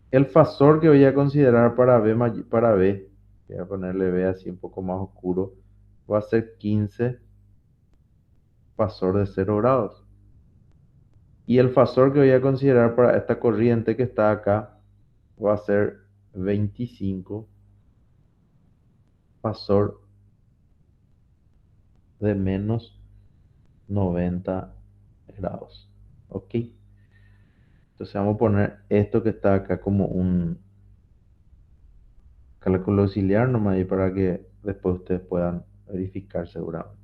El fasor que voy a considerar para para B, voy a ponerle B así un poco más oscuro, va a ser 15 fasor de 0 grados. Y el fasor que voy a considerar para esta corriente que está acá va a ser 25 fasor de menos 90 grados. ¿Ok? Entonces vamos a poner esto que está acá como un cálculo auxiliar nomás ahí para que después ustedes puedan verificar seguramente.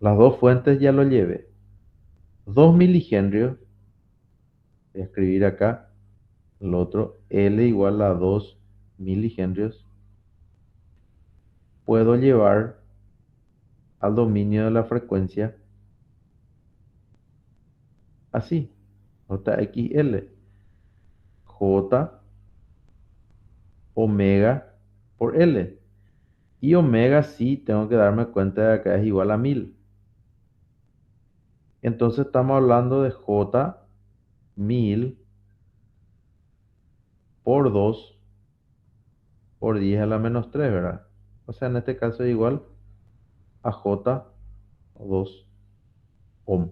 Las dos fuentes ya lo llevé. 2 milihenrios, voy a escribir acá, el otro L igual a 2 milihenrios, puedo llevar al dominio de la frecuencia así, JXL, J omega por L. Y omega sí tengo que darme cuenta de que es igual a 1000. Entonces estamos hablando de J 1000 por 2 por 10 a la menos 3, ¿verdad? O sea, en este caso es igual a J o 2 ohm.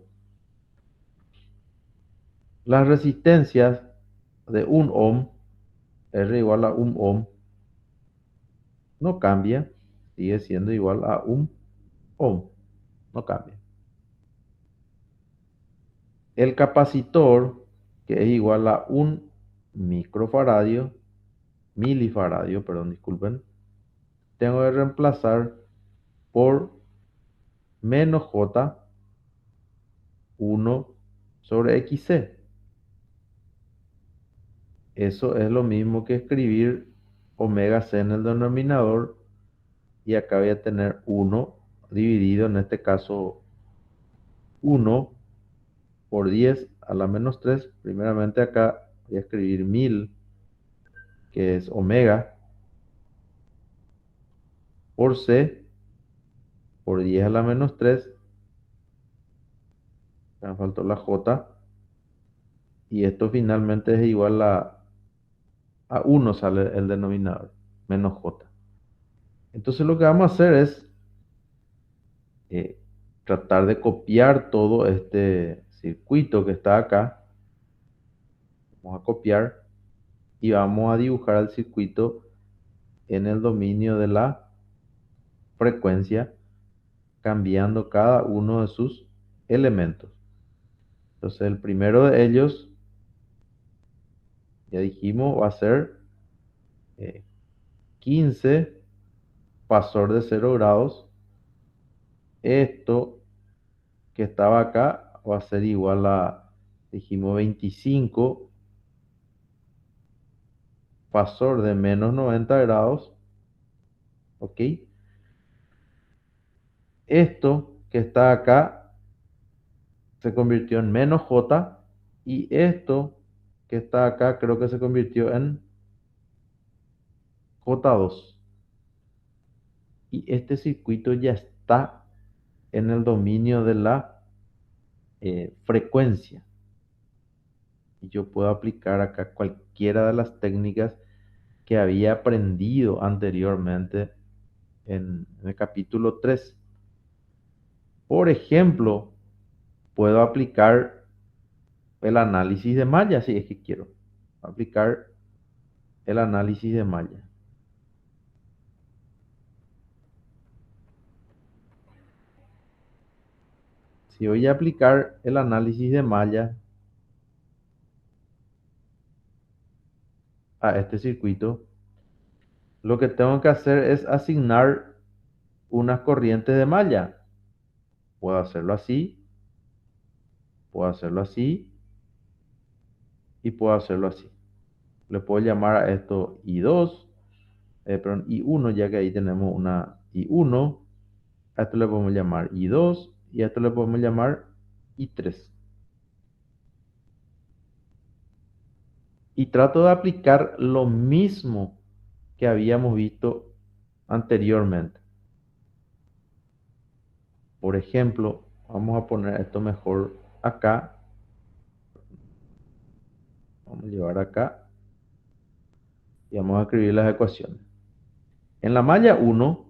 Las resistencias de un ohm, R igual a un ohm, no cambia, sigue siendo igual a un ohm, no cambia. El capacitor, que es igual a un microfaradio, milifaradio, perdón, disculpen, tengo que reemplazar por menos J 1 sobre XC. Eso es lo mismo que escribir omega C en el denominador y acá voy a tener 1 dividido, en este caso 1 por 10 a la menos 3. Primeramente acá voy a escribir 1000, que es omega, por C por 10 a la menos 3. Me faltó la J. Y esto finalmente es igual a 1 sale el denominador, menos J. Entonces lo que vamos a hacer es eh, tratar de copiar todo este circuito que está acá. Vamos a copiar y vamos a dibujar el circuito en el dominio de la frecuencia, cambiando cada uno de sus elementos. Entonces el primero de ellos, ya dijimos, va a ser 15 pasor de 0 grados. Esto que estaba acá va a ser igual a, dijimos, 25 pasor de menos 90 grados. ¿Ok? Esto que está acá se convirtió en menos J, y esto que está acá creo que se convirtió en J2. Y este circuito ya está en el dominio de la frecuencia. Y yo puedo aplicar acá cualquiera de las técnicas que había aprendido anteriormente en el capítulo 3. Por ejemplo, puedo aplicar el análisis de malla si es que quiero. Aplicar el análisis de malla. Si voy a aplicar el análisis de malla a este circuito, lo que tengo que hacer es asignar unas corrientes de malla. Puedo hacerlo así, puedo hacerlo así y puedo hacerlo así. Le puedo llamar a esto I2, perdón, I1, ya que ahí tenemos una I1. A esto le podemos llamar I2 y a esto le podemos llamar I3. Y trato de aplicar lo mismo que habíamos visto anteriormente. Por ejemplo, vamos a poner esto mejor acá. Vamos a llevar acá y vamos a escribir las ecuaciones. En la malla 1,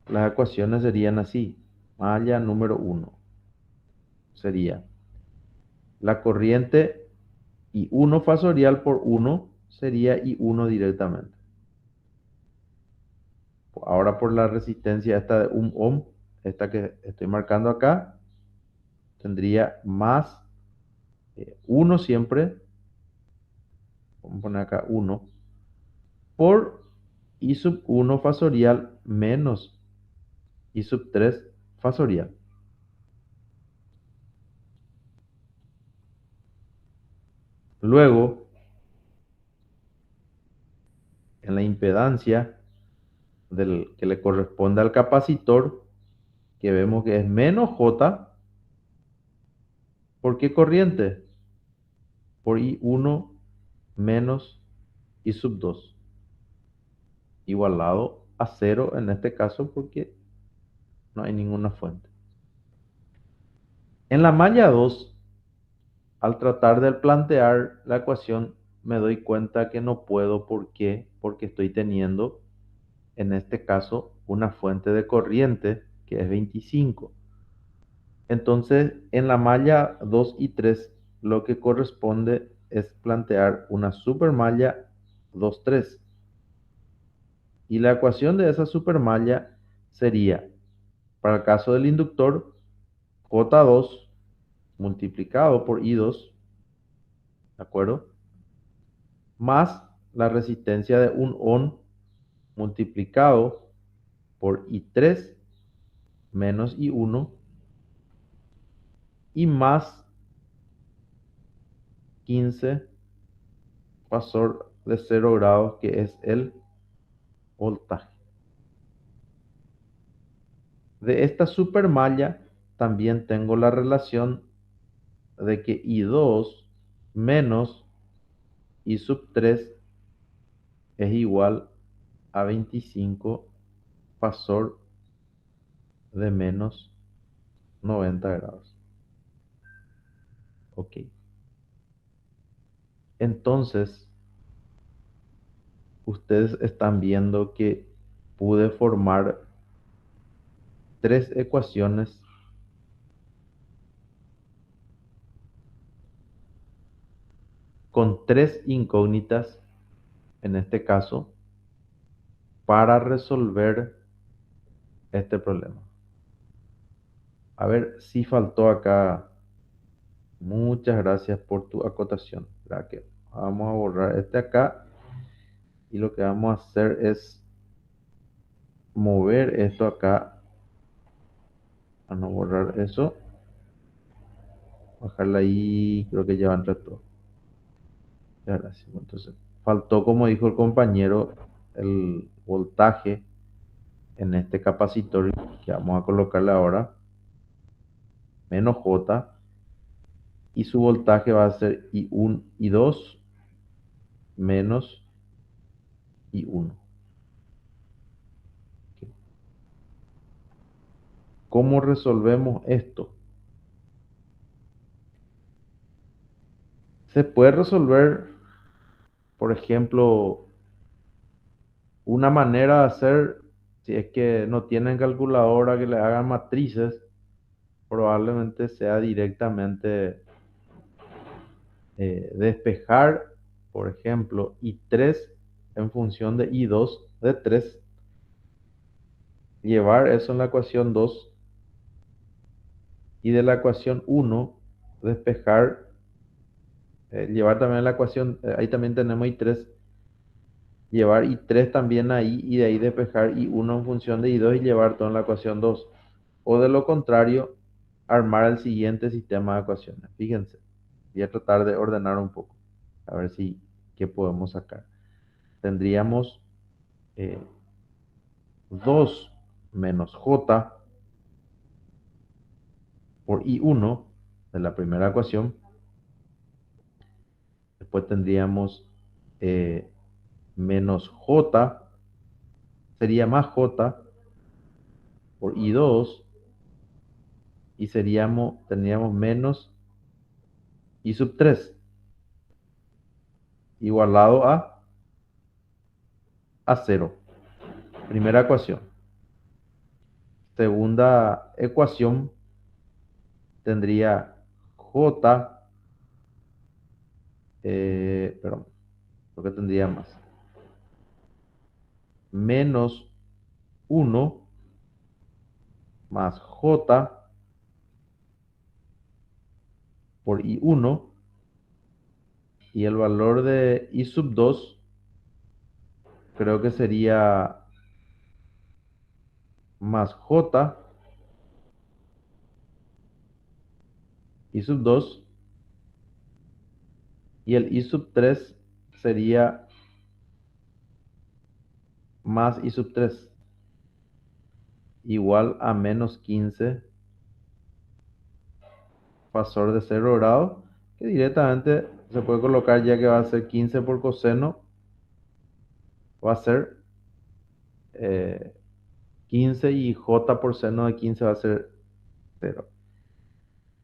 las ecuaciones serían así. Malla número 1 sería la corriente I1 fasorial por 1 sería I1 directamente. Ahora por la resistencia esta de 1 ohm, esta que estoy marcando acá, tendría más 1 siempre, vamos a poner acá 1, por I sub 1 fasorial menos I sub 3 fasorial. Luego, en la impedancia que le corresponde al capacitor, que vemos que es menos J. ¿Por qué corriente? Por I1 menos I sub 2, igualado a cero en este caso porque no hay ninguna fuente. En la malla 2, al tratar de plantear la ecuación, me doy cuenta que no puedo. ¿Por qué? Porque estoy teniendo, en este caso, una fuente de corriente que es 25. Entonces, en la malla 2 y 3, lo que corresponde es plantear una supermalla 2,3. Y la ecuación de esa supermalla sería, para el caso del inductor, J2 multiplicado por I2, ¿de acuerdo? Más la resistencia de un ohm multiplicado por I3 menos I1 y más 15 pasor de 0 grados, que es el voltaje. De esta supermalla también tengo la relación de que I2 menos I sub 3 es igual a 25 pasor de menos 90 grados. Ok. Entonces, ustedes están viendo que pude formar tres ecuaciones con tres incógnitas, en este caso, para resolver este problema. A ver si faltó acá. Muchas gracias por tu acotación, Raquel. Vamos a borrar este acá y lo que vamos a hacer es mover esto acá, a no borrar eso, bajarla ahí, creo que ya va entre todo. Ya, gracias. Entonces, faltó, como dijo el compañero, el voltaje en este capacitor que vamos a colocarle ahora, menos J, y su voltaje va a ser I1, I2 menos I1. ¿Cómo resolvemos esto? Se puede resolver, por ejemplo, una manera de hacer, si es que no tienen calculadora que le hagan matrices, probablemente sea directamente despejar, por ejemplo, I3 en función de I2 de 3, llevar eso en la ecuación 2 y de la ecuación 1 despejar, llevar también la ecuación, ahí también tenemos I3, llevar I3 también ahí y de ahí despejar I1 en función de I2 y llevar todo en la ecuación 2. O de lo contrario, armar el siguiente sistema de ecuaciones. Fíjense, voy a tratar de ordenar un poco, a ver si qué podemos sacar. Tendríamos 2 menos J por I1 de la primera ecuación. Después tendríamos eh, menos J, sería más J por I2 y tendríamos menos I sub 3 igualado a 0. Primera ecuación. Segunda ecuación tendría J, perdón, lo que tendría más, menos 1 más J por I1 y el valor de I sub 2 creo que sería más J I sub 2 y el I sub 3 sería más i sub 3 igual a menos 15 fasor de 0 grados, que directamente se puede colocar ya que va a ser 15 por coseno, va a ser 15 y j por seno de 15 va a ser 0.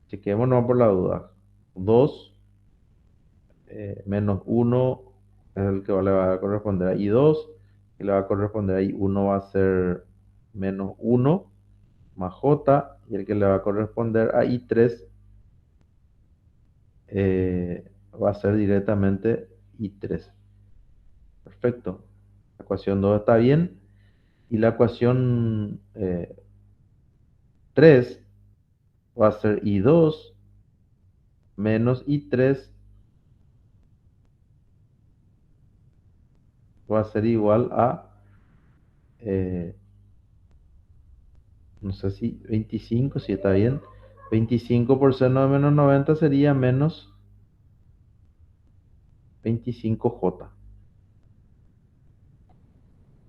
Chequémonos por la duda. 2 menos 1 es el que le va a corresponder a I2, y le va a corresponder a I1 va a ser menos 1 más J, y el que le va a corresponder a I3 va a ser directamente I3. Perfecto. La ecuación 2 está bien. Y la ecuación 3 va a ser I2 menos I3 va a ser igual a, eh, no sé si 25, si está bien. 25 por seno de menos 90 sería menos 25J.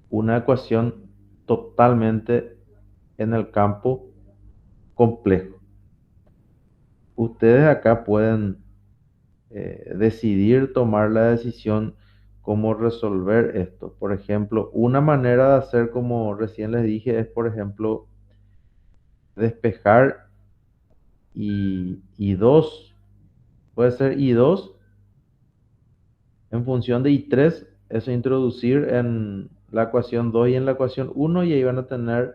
Una ecuación totalmente en el campo complejo. Ustedes acá pueden decidir tomar la decisión cómo resolver esto. Por ejemplo, una manera de hacer, como recién les dije, es, por ejemplo, despejar I2, puede ser I2 en función de I3, eso introducir en la ecuación 2 y en la ecuación 1, y ahí van a tener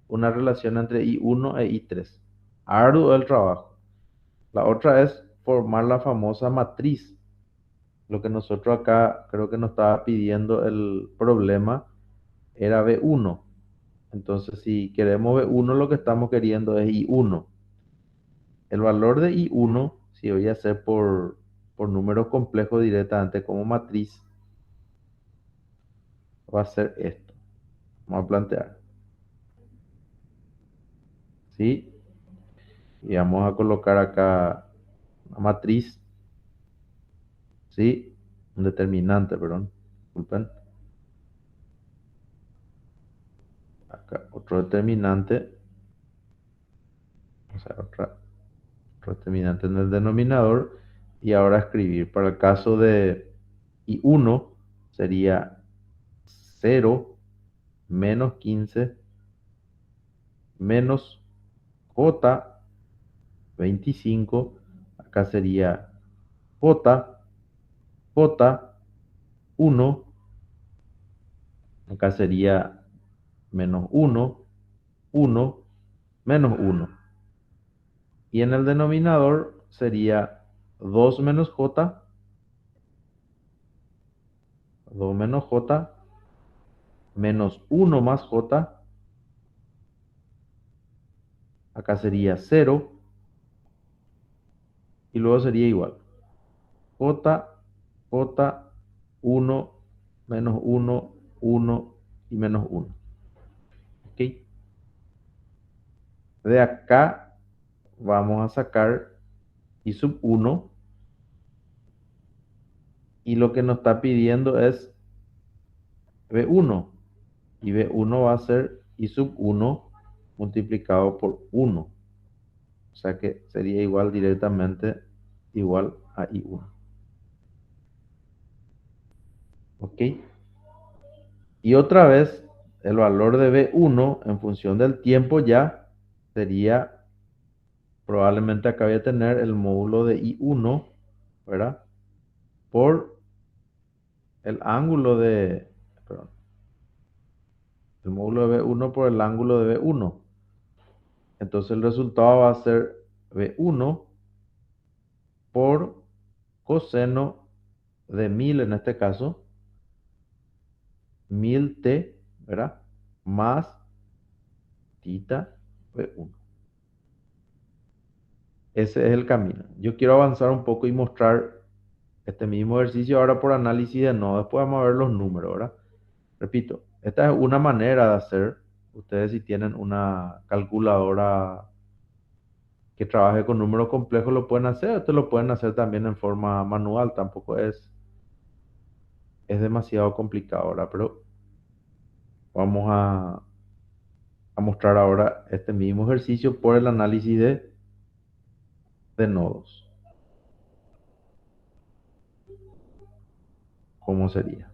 una relación entre I1 e I3. Arduo el trabajo. La otra es formar la famosa matriz. Lo que nosotros acá creo que nos estaba pidiendo el problema era B1. Entonces, si queremos B1, lo que estamos queriendo es I1. El valor de I1, si voy a hacer por números complejos directamente como matriz, va a ser esto. Vamos a plantear. ¿Sí? Y vamos a colocar acá una matriz. ¿Sí? Un determinante, perdón. Disculpen. Acá otro determinante. O sea, otro determinante en el denominador. Y ahora escribir. Para el caso de I1 sería 0 menos 15 menos J 25. Acá sería J 1. Acá sería menos 1 menos 1. Y en el denominador sería 2 menos J, 2 menos J, menos 1 más J, acá sería 0, y luego sería igual. J, J, 1, menos 1, 1 y menos 1. ¿Ok? De acá vamos a sacar I sub 1, y lo que nos está pidiendo es B1. Y B1 va a ser I sub 1 multiplicado por 1. O sea que sería igual directamente igual a I1. ¿Ok? Y otra vez, el valor de B1 en función del tiempo ya sería, probablemente acá voy a tener el módulo de I1, ¿verdad? Por el ángulo de, perdón, el módulo de B1 por el ángulo de B1. Entonces el resultado va a ser B1 por coseno de 1000 en este caso, 1000t, ¿verdad? Más tita B1. Ese es el camino. Yo quiero avanzar un poco y mostrar este mismo ejercicio ahora por análisis de nodo. Después vamos a ver los números, ¿verdad? Repito, esta es una manera de hacer. Ustedes, si tienen una calculadora que trabaje con números complejos, lo pueden hacer. Ustedes lo pueden hacer también en forma manual. Tampoco es demasiado complicado, ¿verdad? Pero Vamos a mostrar ahora este mismo ejercicio por el análisis de nodos. ¿Cómo sería?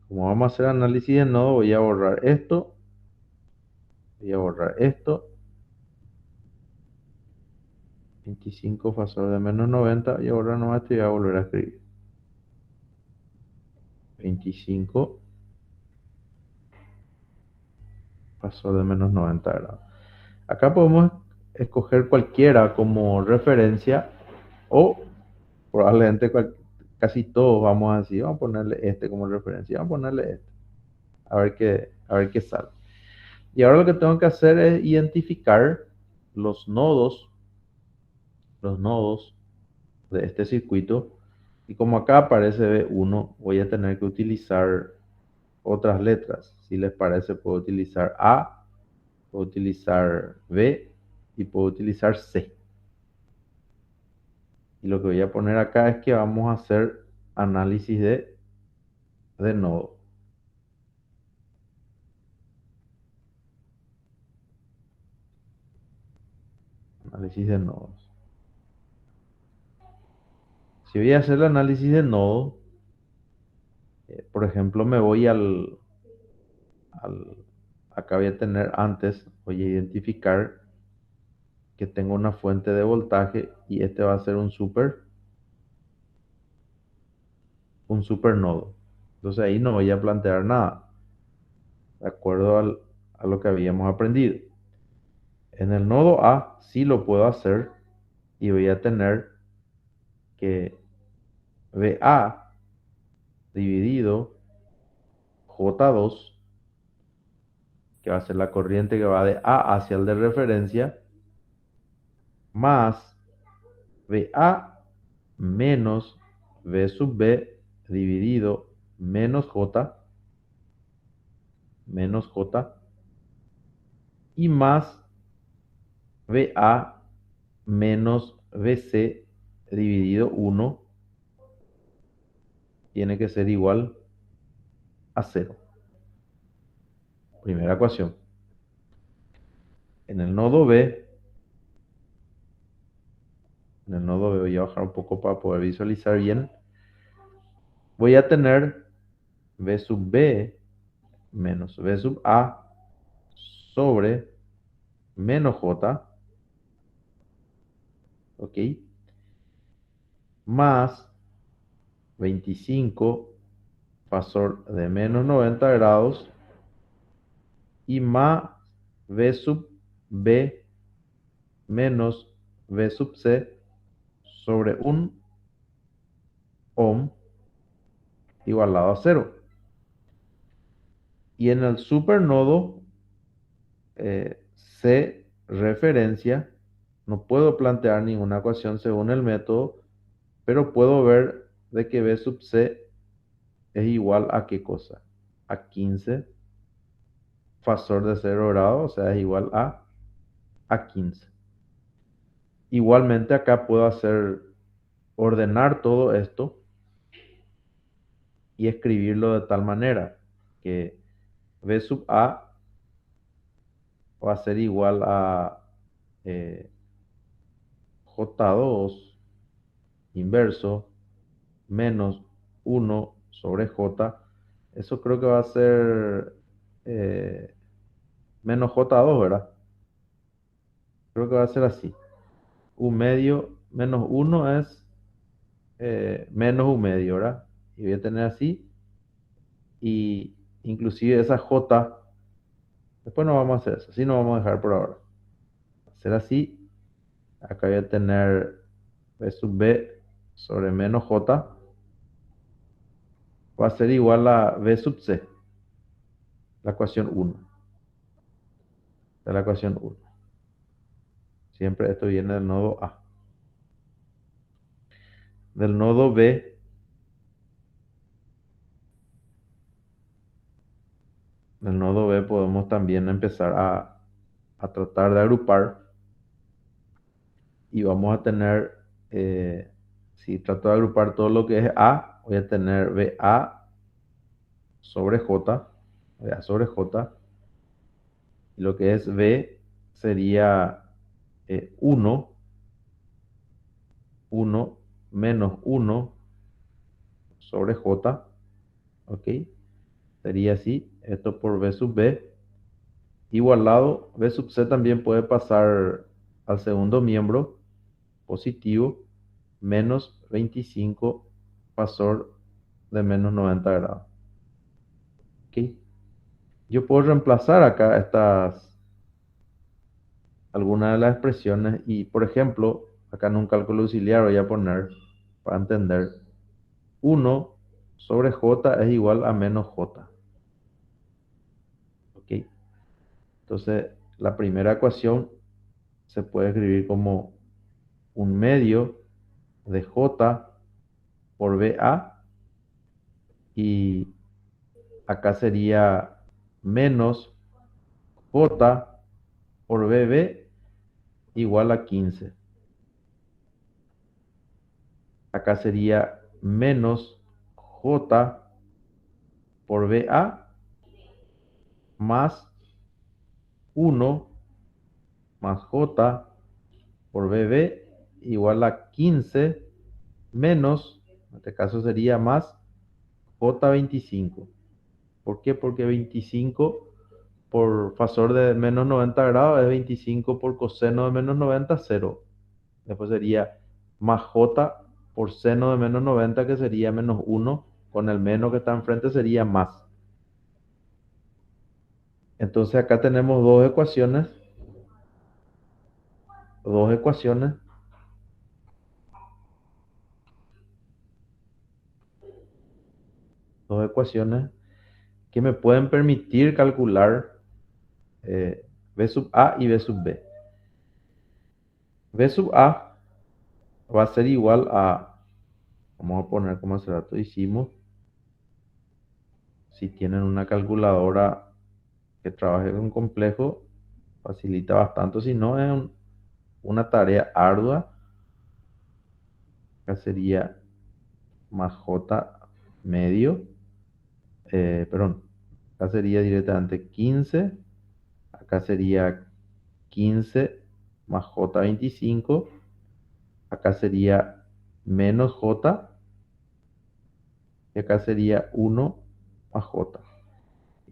Como vamos a hacer análisis de nodo, voy a borrar esto, voy a borrar esto. 25 factor de menos 90, voy a borrar nomás esto y voy a volver a escribir. 25 factor de menos 90 grados. Acá podemos escoger cualquiera como referencia o probablemente casi todos vamos a decir, vamos a ponerle este como referencia, vamos a ponerle este, a ver qué sale. Y ahora lo que tengo que hacer es identificar los nodos de este circuito. Y como acá aparece B1, voy a tener que utilizar otras letras. Si les parece, puedo utilizar A, puedo utilizar B y puedo utilizar C. Y lo que voy a poner acá es que vamos a hacer análisis de nodo. Análisis de nodos. Si voy a hacer el análisis de nodo, por ejemplo, me voy al... Acá voy a tener antes, voy a identificar que tengo una fuente de voltaje y este va a ser un supernodo. Entonces ahí no voy a plantear nada, de acuerdo a lo que habíamos aprendido. En el nodo A sí lo puedo hacer y voy a tener que VA dividido J2, que va a ser la corriente que va de A hacia el de referencia, más VA menos V sub B dividido menos J, y más VA menos VC dividido 1 tiene que ser igual a 0. Primera ecuación. En el nodo B, en el nodo B voy a bajar un poco para poder visualizar bien. Voy a tener V sub B menos V sub A sobre menos J, ¿ok? Más 25 fasor de menos 90 grados y más V sub B menos V sub C sobre un ohm igualado a 0. Y en el supernodo C referencia, no puedo plantear ninguna ecuación según el método, pero puedo ver de que B sub C es igual a qué cosa? A 15 fasor de 0 grados, o sea, es igual a 15. Igualmente acá puedo ordenar todo esto y escribirlo de tal manera que B sub A va a ser igual a J2 inverso menos 1/J. Eso creo que va a ser eh, menos J2, ¿verdad? Creo que va a ser así. U medio menos 1 es menos U medio, ¿verdad? Y voy a tener así. Y inclusive esa J, después no vamos a hacer eso. Así no vamos a dejar por ahora. Va a ser así. Acá voy a tener B sub B sobre menos J. Va a ser igual a B sub C, la ecuación 1. De la ecuación 1. Siempre esto viene del nodo A. Del nodo B, del nodo B podemos también empezar a tratar de agrupar. y vamos a tener, si trato de agrupar todo lo que es A, voy a tener BA sobre J, BA sobre J, y lo que es B sería 1, 1 menos 1 sobre J, ¿ok? Sería así, esto por B sub B, igualado, B sub C también puede pasar al segundo miembro positivo, menos 25 fasor de menos 90 grados. ¿Ok? Yo puedo reemplazar acá algunas de las expresiones y, por ejemplo, acá en un cálculo auxiliar voy a poner, para entender, 1 sobre J es igual a menos J. ¿Ok? Entonces, la primera ecuación se puede escribir como un medio de J por BA y acá sería menos J por BB igual a 15. Acá sería menos J por BA más 1 más J por BB igual a 15 menos, en este caso sería más J25. ¿Por qué? Porque 25 por fasor de menos 90 grados es 25 por coseno de menos 90, 0. Después sería más J por seno de menos 90, que sería menos 1. Con el menos que está enfrente sería más. Entonces acá tenemos dos ecuaciones, dos ecuaciones que me pueden permitir calcular B sub A y B sub B. B sub A va a ser igual a, vamos a poner como hace rato hicimos, si tienen una calculadora que trabaje con complejo, facilita bastante, si no es una tarea ardua. Acá sería más J medio, perdón, acá sería directamente 15, acá sería 15 más J25, acá sería menos J y acá sería 1 más J.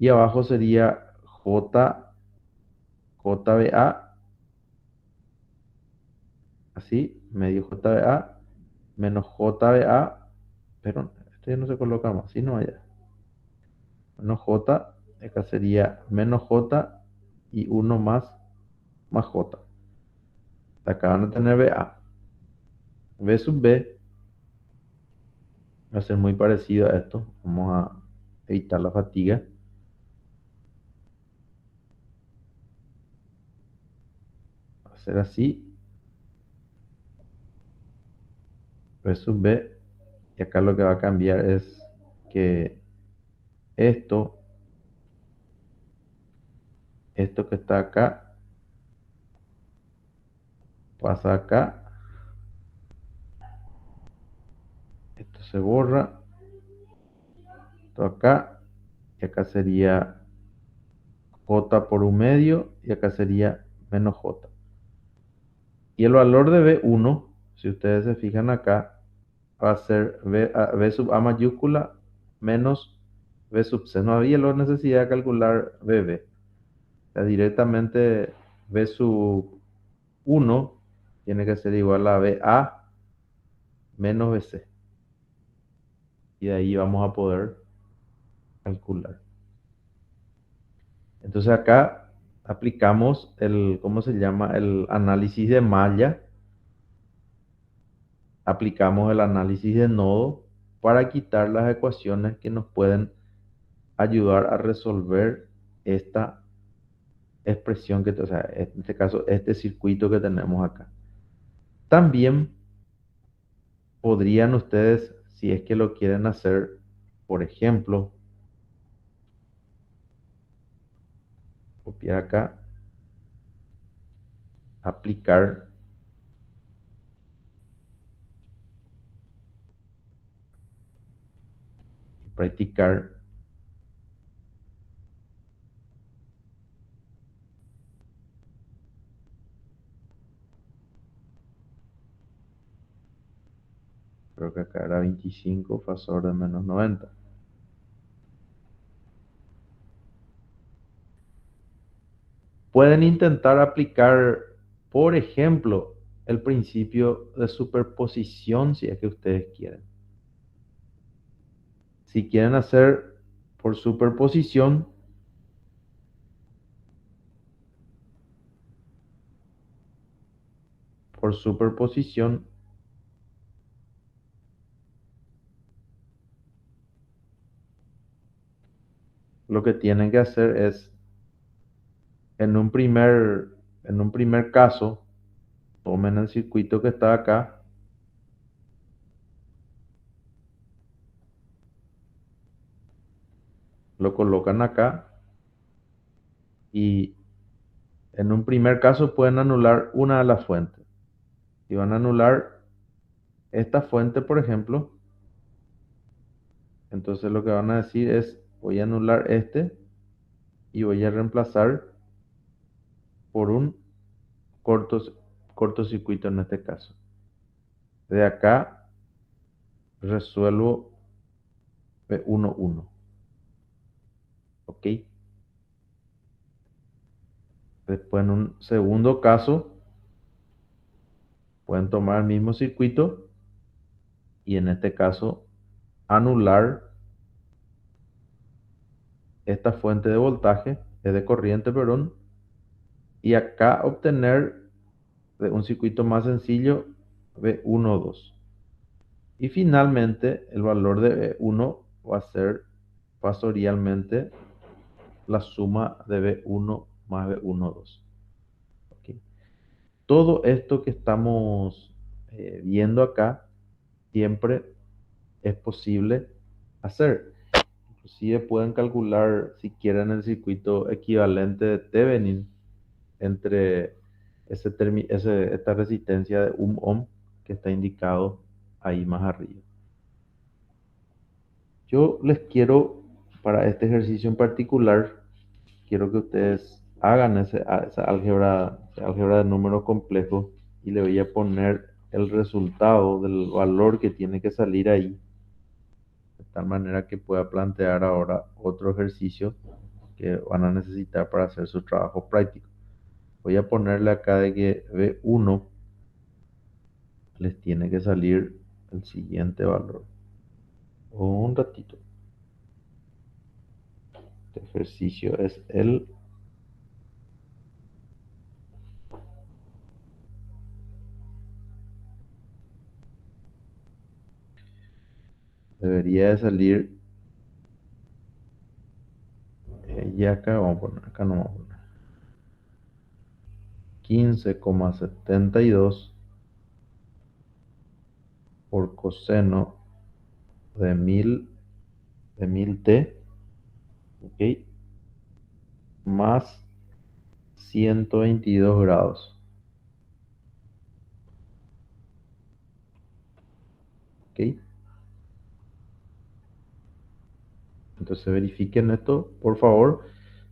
Y abajo sería JBA, así, medio JBA menos JBA, pero esto ya no se coloca más, sino allá. Menos J, acá sería menos J y 1 más J. Acá van a tener BA. B sub B va a ser muy parecido a esto. Vamos a evitar la fatiga. Va a ser así. B sub B. Y acá lo que va a cambiar es que esto, esto que está acá, pasa acá. Esto se borra. Esto acá. Y acá sería J por un medio. Y acá sería menos J. Y el valor de B1, si ustedes se fijan acá, va a ser B sub A mayúscula menos B sub C. No había la necesidad de calcular BB. O sea, directamente B sub 1 tiene que ser igual a BA menos BC. Y de ahí vamos a poder calcular. Entonces acá aplicamos ¿cómo se llama? El análisis de malla. Aplicamos el análisis de nodo para quitar las ecuaciones que nos pueden ayudar a resolver esta expresión o sea, en este caso, este circuito que tenemos acá. También podrían ustedes, si es que lo quieren hacer, por ejemplo, copiar acá, aplicar practicar. Creo que acá era 25 fasor de menos 90. Pueden intentar aplicar, por ejemplo, el principio de superposición si es que ustedes quieren. Si quieren hacer por superposición, por superposición, lo que tienen que hacer es, en un primer, en un primer caso, tomen el circuito que está acá, lo colocan acá y en un primer caso pueden anular una de las fuentes. Si van a anular esta fuente, por ejemplo, entonces lo que van a decir es, voy a anular este y voy a reemplazar por un corto, cortocircuito en este caso. De acá resuelvo B11. ¿Ok? Después en un segundo caso pueden tomar el mismo circuito y en este caso anular esta fuente de voltaje, de corriente, perdón, y acá obtener de un circuito más sencillo B12. Y finalmente el valor de B1 va a ser fasorialmente la suma de B1 más B12. ¿Ok? Todo esto que estamos viendo acá siempre es posible hacer. Inclusive pueden calcular si quieren el circuito equivalente de Thevenin entre esta resistencia de 1 ohm que está indicado ahí más arriba. Yo les quiero, para este ejercicio en particular, quiero que ustedes hagan esa álgebra de números complejos y le voy a poner el resultado del valor que tiene que salir ahí, de tal manera que pueda plantear ahora otro ejercicio que van a necesitar para hacer su trabajo práctico. Voy a ponerle acá de que B1 les tiene que salir el siguiente valor. Un ratito. Este ejercicio es debería de salir, y acá vamos a poner, acá no vamos a poner, 15,72 por coseno de 1000 t, ¿ok? Más 122 grados, ¿ok? Entonces verifiquen esto, por favor.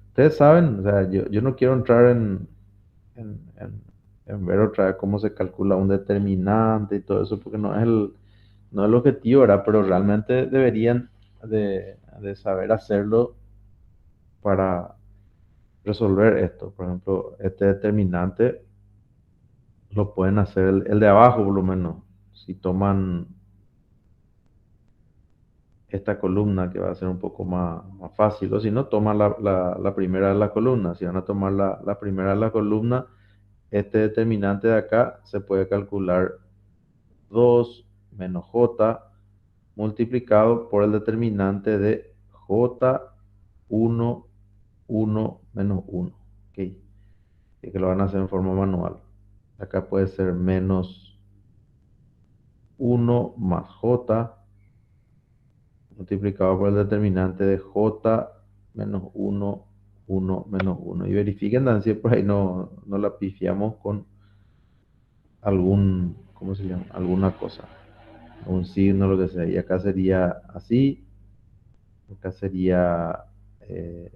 Ustedes saben, o sea, yo no quiero entrar en ver otra vez cómo se calcula un determinante y todo eso, porque no es el objetivo, ¿verdad? Pero realmente deberían de saber hacerlo para resolver esto. Por ejemplo, este determinante lo pueden hacer el de abajo, por lo menos. Si toman esta columna, que va a ser un poco más fácil, o si no, toman la primera de la columna. Si van a tomar la primera de la columna, este determinante de acá se puede calcular 2 menos j multiplicado por el determinante de J1, 1 menos 1. Ok, así que lo van a hacer en forma manual. Acá puede ser menos 1 más J multiplicado por el determinante de J menos 1, 1 menos 1. Y verifiquen también si por ahí no la pifiamos con algún, ¿cómo se llama? Alguna cosa, un signo, lo que sea. Y acá sería así, Acá sería eh,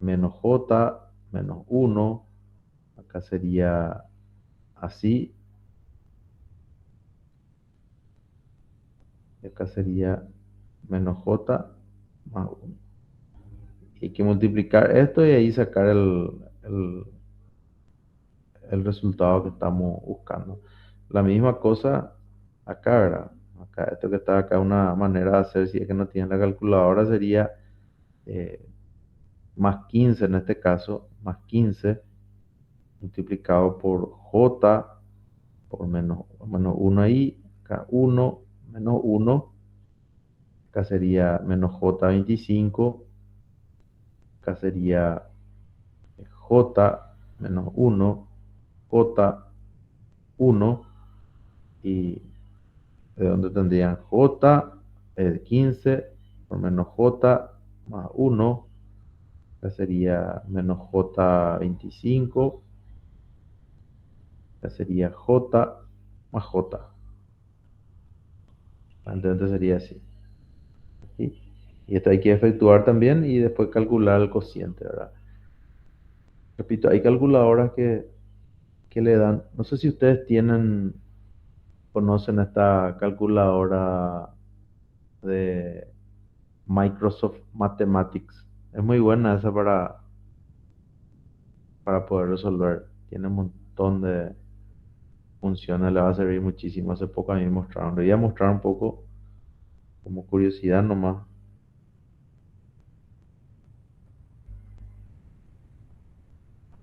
menos j menos uno. Acá sería así. Y acá sería menos j más uno. Hay que multiplicar esto y ahí sacar el, el resultado que estamos buscando. La misma cosa acá, ¿verdad? Acá, esto que está acá, una manera de hacer, si es que no tienen la calculadora, sería eh, más 15 en este caso, más 15 multiplicado por j por menos uno ahí, acá uno menos uno, acá sería menos j 25, acá sería j menos uno, j uno, y de donde tendrían j 15 por menos j más uno, acá sería menos j 25, acá sería j más j. Entonces sería así. ¿Sí? Y esto hay que efectuar también y después calcular el cociente, ¿verdad? Repito, hay calculadoras que le dan, no sé si ustedes tienen, conocen esta calculadora de Microsoft Mathematics. Es muy buena esa para poder resolver. Tiene un montón de funciones, le va a servir muchísimo. Hace poco a mí me mostraron, le voy a mostrar un poco como curiosidad nomás.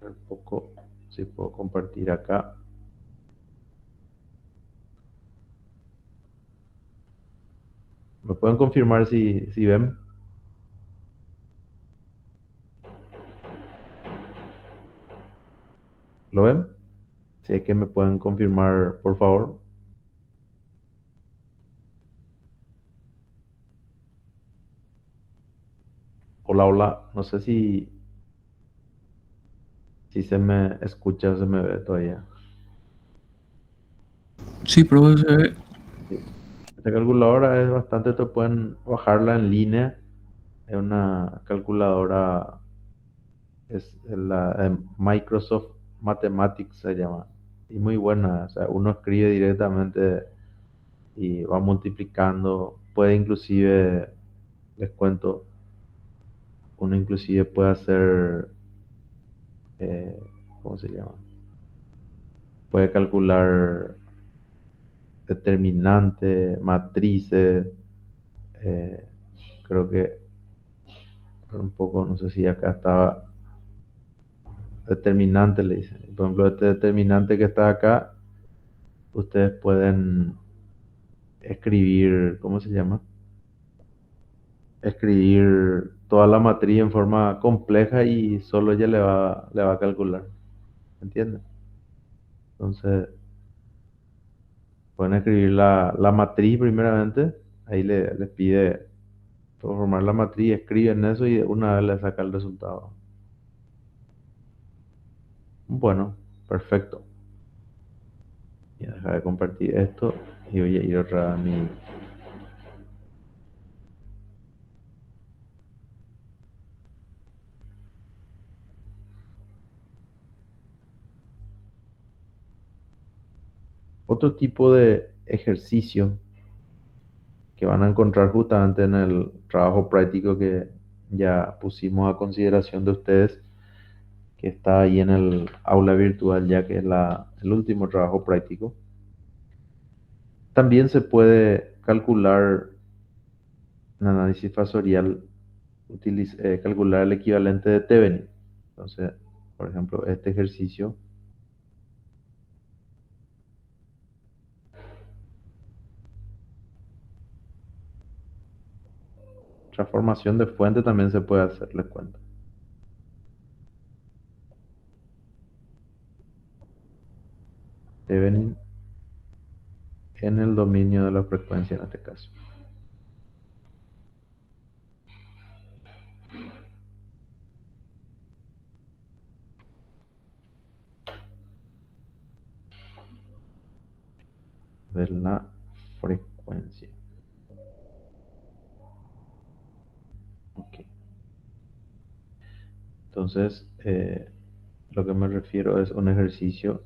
Un poco, si puedo compartir acá. ¿Me pueden confirmar si ven? ¿Lo ven? Si es que me pueden confirmar, por favor. Hola, hola. No sé si se me escucha o se me ve todavía. Sí, profe, Sí. Esta calculadora es bastante, te pueden bajarla en línea. Es una calculadora, es la de Microsoft Mathematics se llama. Y muy buena. O sea, uno escribe directamente y va multiplicando. Puede inclusive, les cuento, uno inclusive puede hacer, eh, ¿cómo se llama? Puede calcular determinante, matrices, eh, creo que un poco, no sé si acá estaba determinante, le dicen. Por ejemplo, este determinante que está acá, ustedes pueden escribir, ¿cómo se llama? Escribir toda la matriz en forma compleja y solo ella le va a calcular, ¿entienden? Entonces, pueden escribir la matriz primeramente, ahí les pide formar la matriz, escriben eso y una vez le saca el resultado. Bueno, perfecto. Voy a dejar de compartir esto y voy a ir otra vez a mi... Otro tipo de ejercicio que van a encontrar justamente en el trabajo práctico que ya pusimos a consideración de ustedes, que está ahí en el aula virtual, ya que es el último trabajo práctico. También se puede calcular en análisis fasorial, calcular el equivalente de Thevenin. Entonces, por ejemplo, este ejercicio, transformación de fuente también se puede hacer, les cuento. Thevenin en el dominio de la frecuencia en este caso. De la frecuencia. Entonces, lo que me refiero es un ejercicio,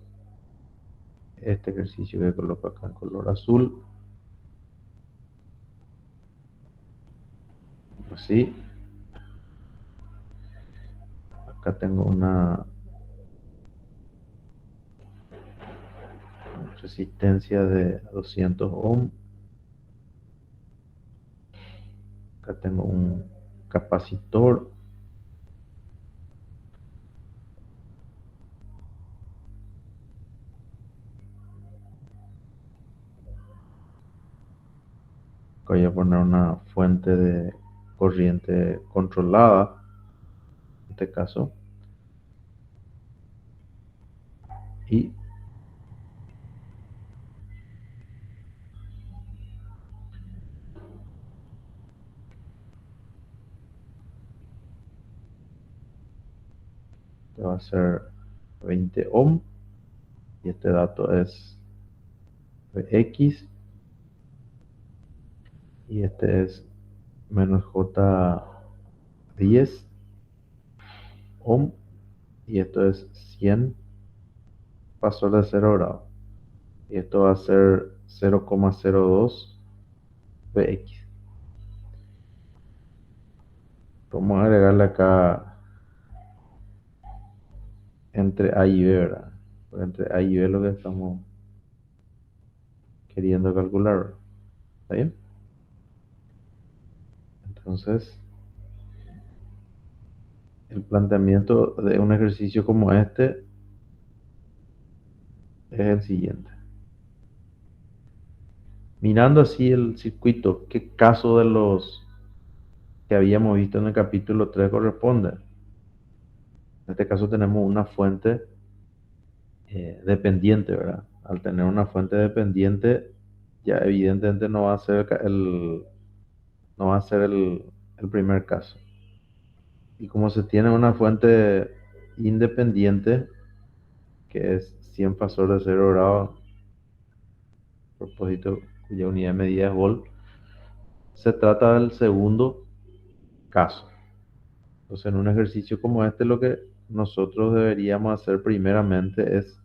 este ejercicio que coloco acá en color azul, así. Acá tengo una resistencia de 200 ohm. Acá tengo un capacitor. Voy a poner una fuente de corriente controlada, en este caso. Y este va a ser 20 ohm. Y este dato es X. Y este es menos J10 ohm. Y esto es 100 pasó de 0 grados. Y esto va a ser 0,02 Vx. Vamos a agregarle acá entre A y B, ¿verdad? Porque entre A y B es lo que estamos queriendo calcular. ¿Está bien? Entonces, el planteamiento de un ejercicio como este es el siguiente. Mirando así el circuito, ¿qué caso de los que habíamos visto en el capítulo 3 corresponde? En este caso tenemos una fuente dependiente, ¿verdad? Al tener una fuente dependiente, ya evidentemente no va a ser no va a ser el primer caso. Y como se tiene una fuente independiente, que es 100 pasor de 0 grados, propósito cuya unidad de medida es volt, se trata del segundo caso. Entonces, en un ejercicio como este, lo que nosotros deberíamos hacer primeramente es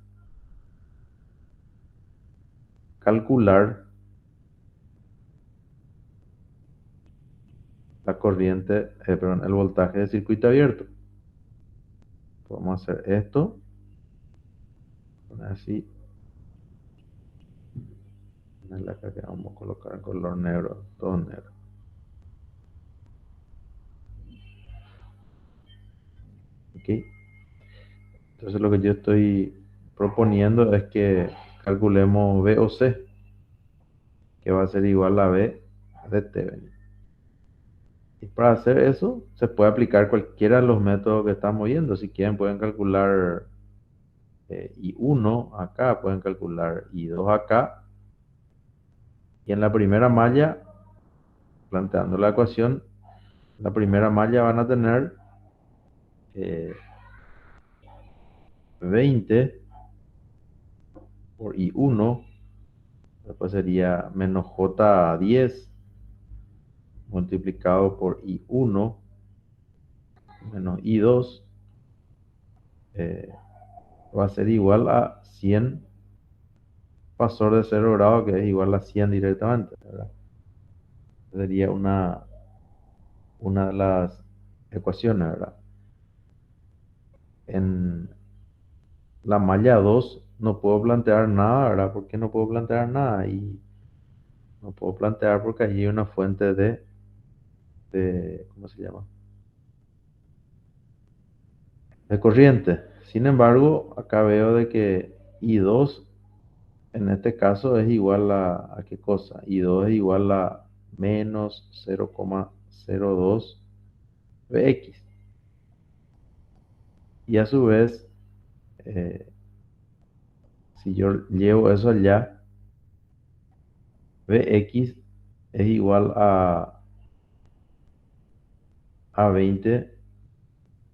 calcular la corriente, perdón, el voltaje de circuito abierto. Podemos hacer esto, así, acá que vamos a colocar en color negro, todo negro. ¿Ok? Entonces lo que yo estoy proponiendo es que calculemos B o C, que va a ser igual a B de T. Y para hacer eso, se puede aplicar cualquiera de los métodos que estamos viendo. Si quieren, pueden calcular I1 acá, pueden calcular I2 acá. Y en la primera malla, planteando la ecuación, la primera malla van a tener 20 por I1, después sería menos J10 multiplicado por I1 menos I2, eh, va a ser igual a 100 pasor de 0 grado, que es igual a 100 directamente, ¿verdad? Sería una de las ecuaciones, ¿verdad? En la malla 2 no puedo plantear nada, ¿verdad? ¿Por qué no puedo plantear nada? Y no puedo plantear porque allí hay una fuente ¿cómo se llama? De corriente. Sin embargo, acá veo de que I2 en este caso es igual ¿a qué cosa? I2 es igual a menos 0,02 Vx. Y a su vez, eh, si yo llevo eso allá, Vx es igual a 20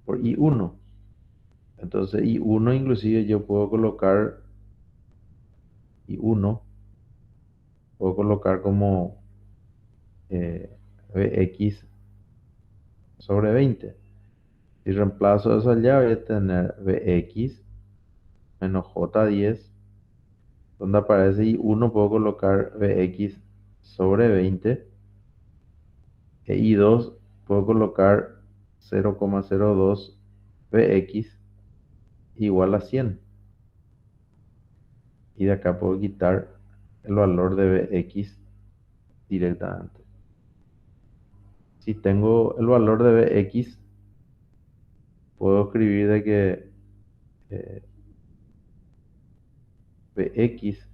por I1. Entonces I1 inclusive yo puedo colocar I1, puedo colocar como Vx sobre 20. Si reemplazo eso allá, voy a tener Bx menos J10, donde aparece I1 puedo colocar Bx sobre 20, e I2 puedo colocar 0,02 Bx igual a 100. Y de acá puedo quitar el valor de Bx directamente. Si tengo el valor de Bx, puedo escribir de que eh, Bx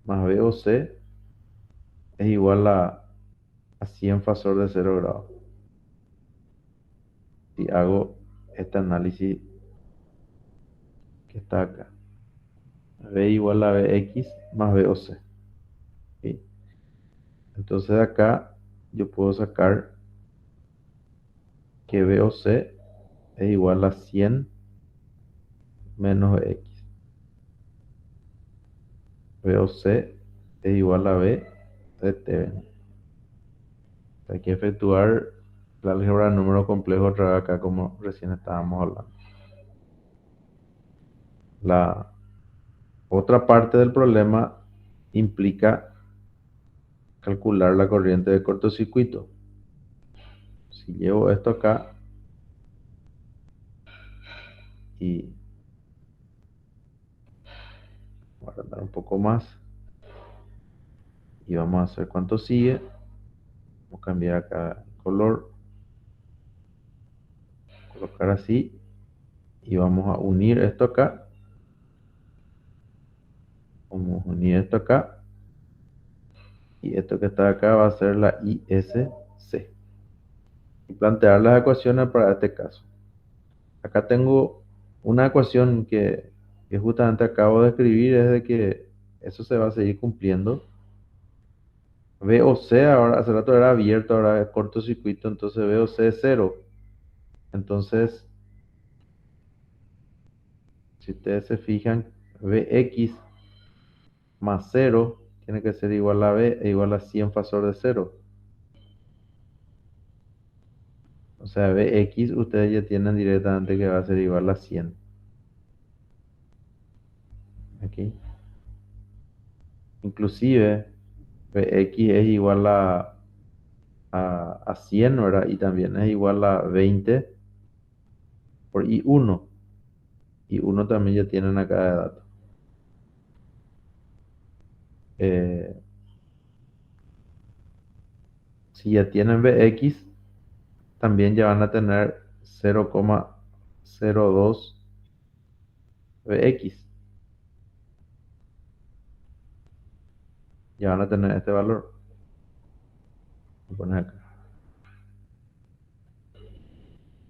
más BOC es igual a 100 fasor de 0 grados. Si hago este análisis que está acá, B igual a Bx más BOC. ¿Sí? Entonces de acá yo puedo sacar que BOC es igual a 100 menos Bx. BOC es igual a B de T. Hay que efectuar la álgebra de número complejo otra vez acá como recién estábamos hablando. La otra parte del problema implica calcular la corriente de cortocircuito. Si llevo esto acá y voy a agrandar un poco más y vamos a hacer cuánto sigue. Vamos a cambiar acá el color, colocar así y vamos a unir esto acá. Vamos a unir esto acá y esto que está acá va a ser la ISC. Y plantear las ecuaciones para este caso. Acá tengo una ecuación que justamente acabo de escribir, es de que eso se va a seguir cumpliendo. VOC ahora, hace rato era abierto, ahora es cortocircuito, entonces VOC es 0. Entonces, si ustedes se fijan, Vx más 0 tiene que ser igual a V e igual a 100 fasor de 0. O sea, Vx ustedes ya tienen directamente que va a ser igual a 100. Aquí. Inclusive, Vx es igual a 100, ¿verdad? Y también es igual a 20 por I1. I1 también ya tienen acá de dato. Eh, si ya tienen Vx, también ya van a tener 0,02 Vx. Ya van a tener este valor. Voy a poner acá.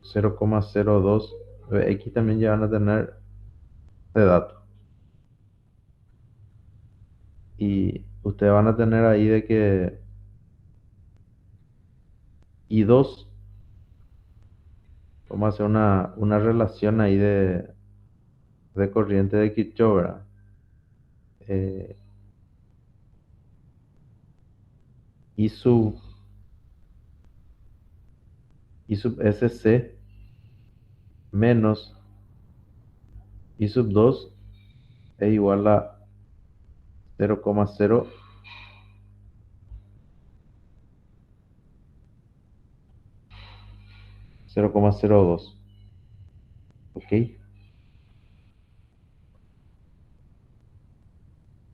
0,02 Vx también ya van a tener de dato. Y ustedes van a tener ahí de que I2, vamos a hacer una relación ahí de corriente de Kirchhoff, ¿verdad? Eh, I sub, I sub SC menos I sub 2 es igual a 0,0 0,02. ¿Ok?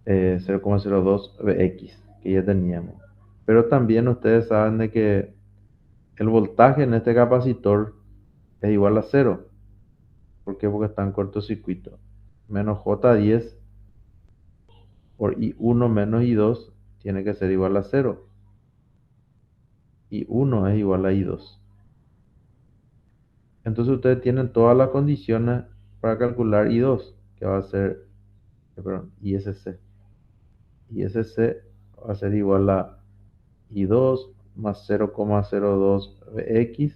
0,02 Vx que ya teníamos. Pero también ustedes saben de que el voltaje en este capacitor es igual a 0. ¿Por qué? Porque está en cortocircuito. Menos J10 por I1 menos I2 tiene que ser igual a 0. I1 es igual a I2. Entonces ustedes tienen todas las condiciones para calcular I2, que va a ser, perdón, ISC. ISC va a ser igual a I2 más 0,02 Vx.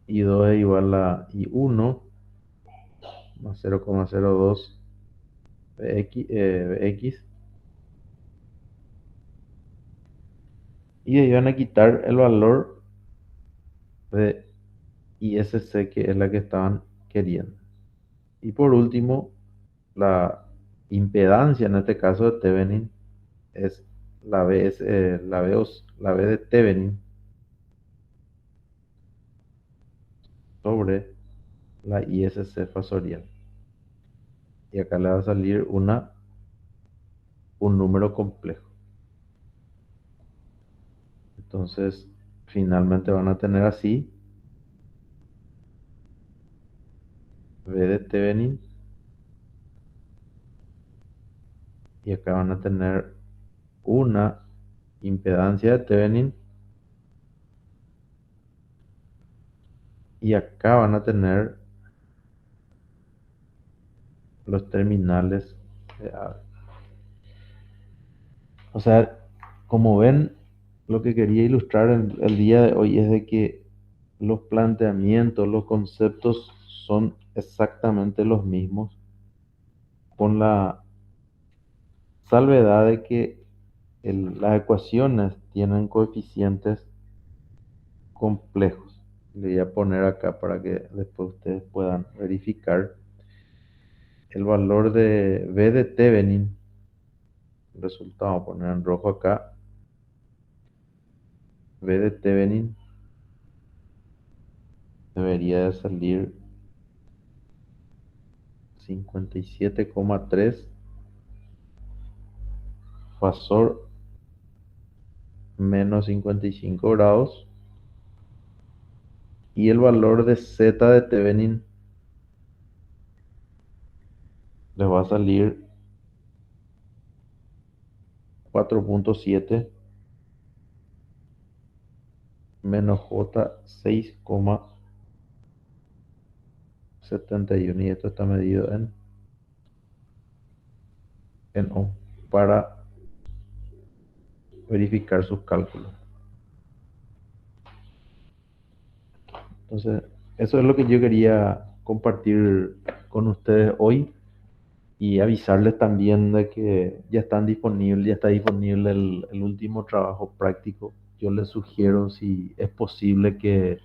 I2 es igual a I1 más 0,02 Vx. Y ahí van a quitar el valor de ISC, que es la que estaban queriendo. Y por último, la impedancia en este caso de Thevenin es la V de Thevenin sobre la ISC fasorial. Y acá le va a salir un número complejo. Entonces, finalmente van a tener así V de Thevenin y acá van a tener una impedancia de Thevenin y acá van a tener los terminales de A. O sea, como ven, lo que quería ilustrar el día de hoy es de que los planteamientos, los conceptos son exactamente los mismos, con la salvedad de que las ecuaciones tienen coeficientes complejos. Le voy a poner acá para que después ustedes puedan verificar. El valor de V de Thevenin, el resultado, vamos a poner en rojo acá. V de Thevenin debería de salir 57,3 Fasor menos 55 grados. Y el valor de Z de Thevenin les va a salir 4,7 menos J 6,71. Y esto está medido en ohm para verificar sus cálculos. Entonces, eso es lo que yo quería compartir con ustedes hoy y avisarles también de que ya está disponible el último trabajo práctico. Yo les sugiero si es posible que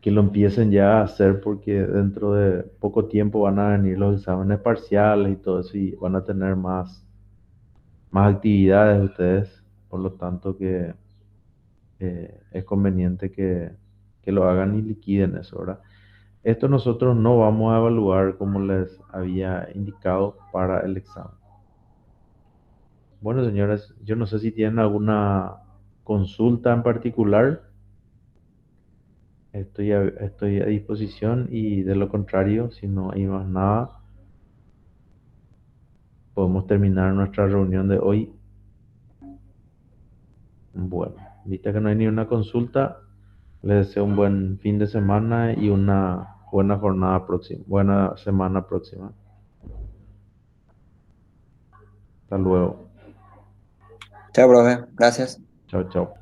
lo empiecen ya a hacer porque dentro de poco tiempo van a venir los exámenes parciales y todo eso y van a tener más actividades ustedes, por lo tanto que es conveniente que lo hagan y liquiden eso, ¿verdad? Esto nosotros no vamos a evaluar como les había indicado para el examen. Bueno, señores, yo no sé si tienen alguna consulta en particular. Estoy a disposición y de lo contrario, si no hay más nada, podemos terminar nuestra reunión de hoy. Bueno, vista que no hay ni una consulta, les deseo un buen fin de semana y una buena jornada próxima, buena semana próxima. Hasta luego. Chao, profe. Gracias. Chao, chao.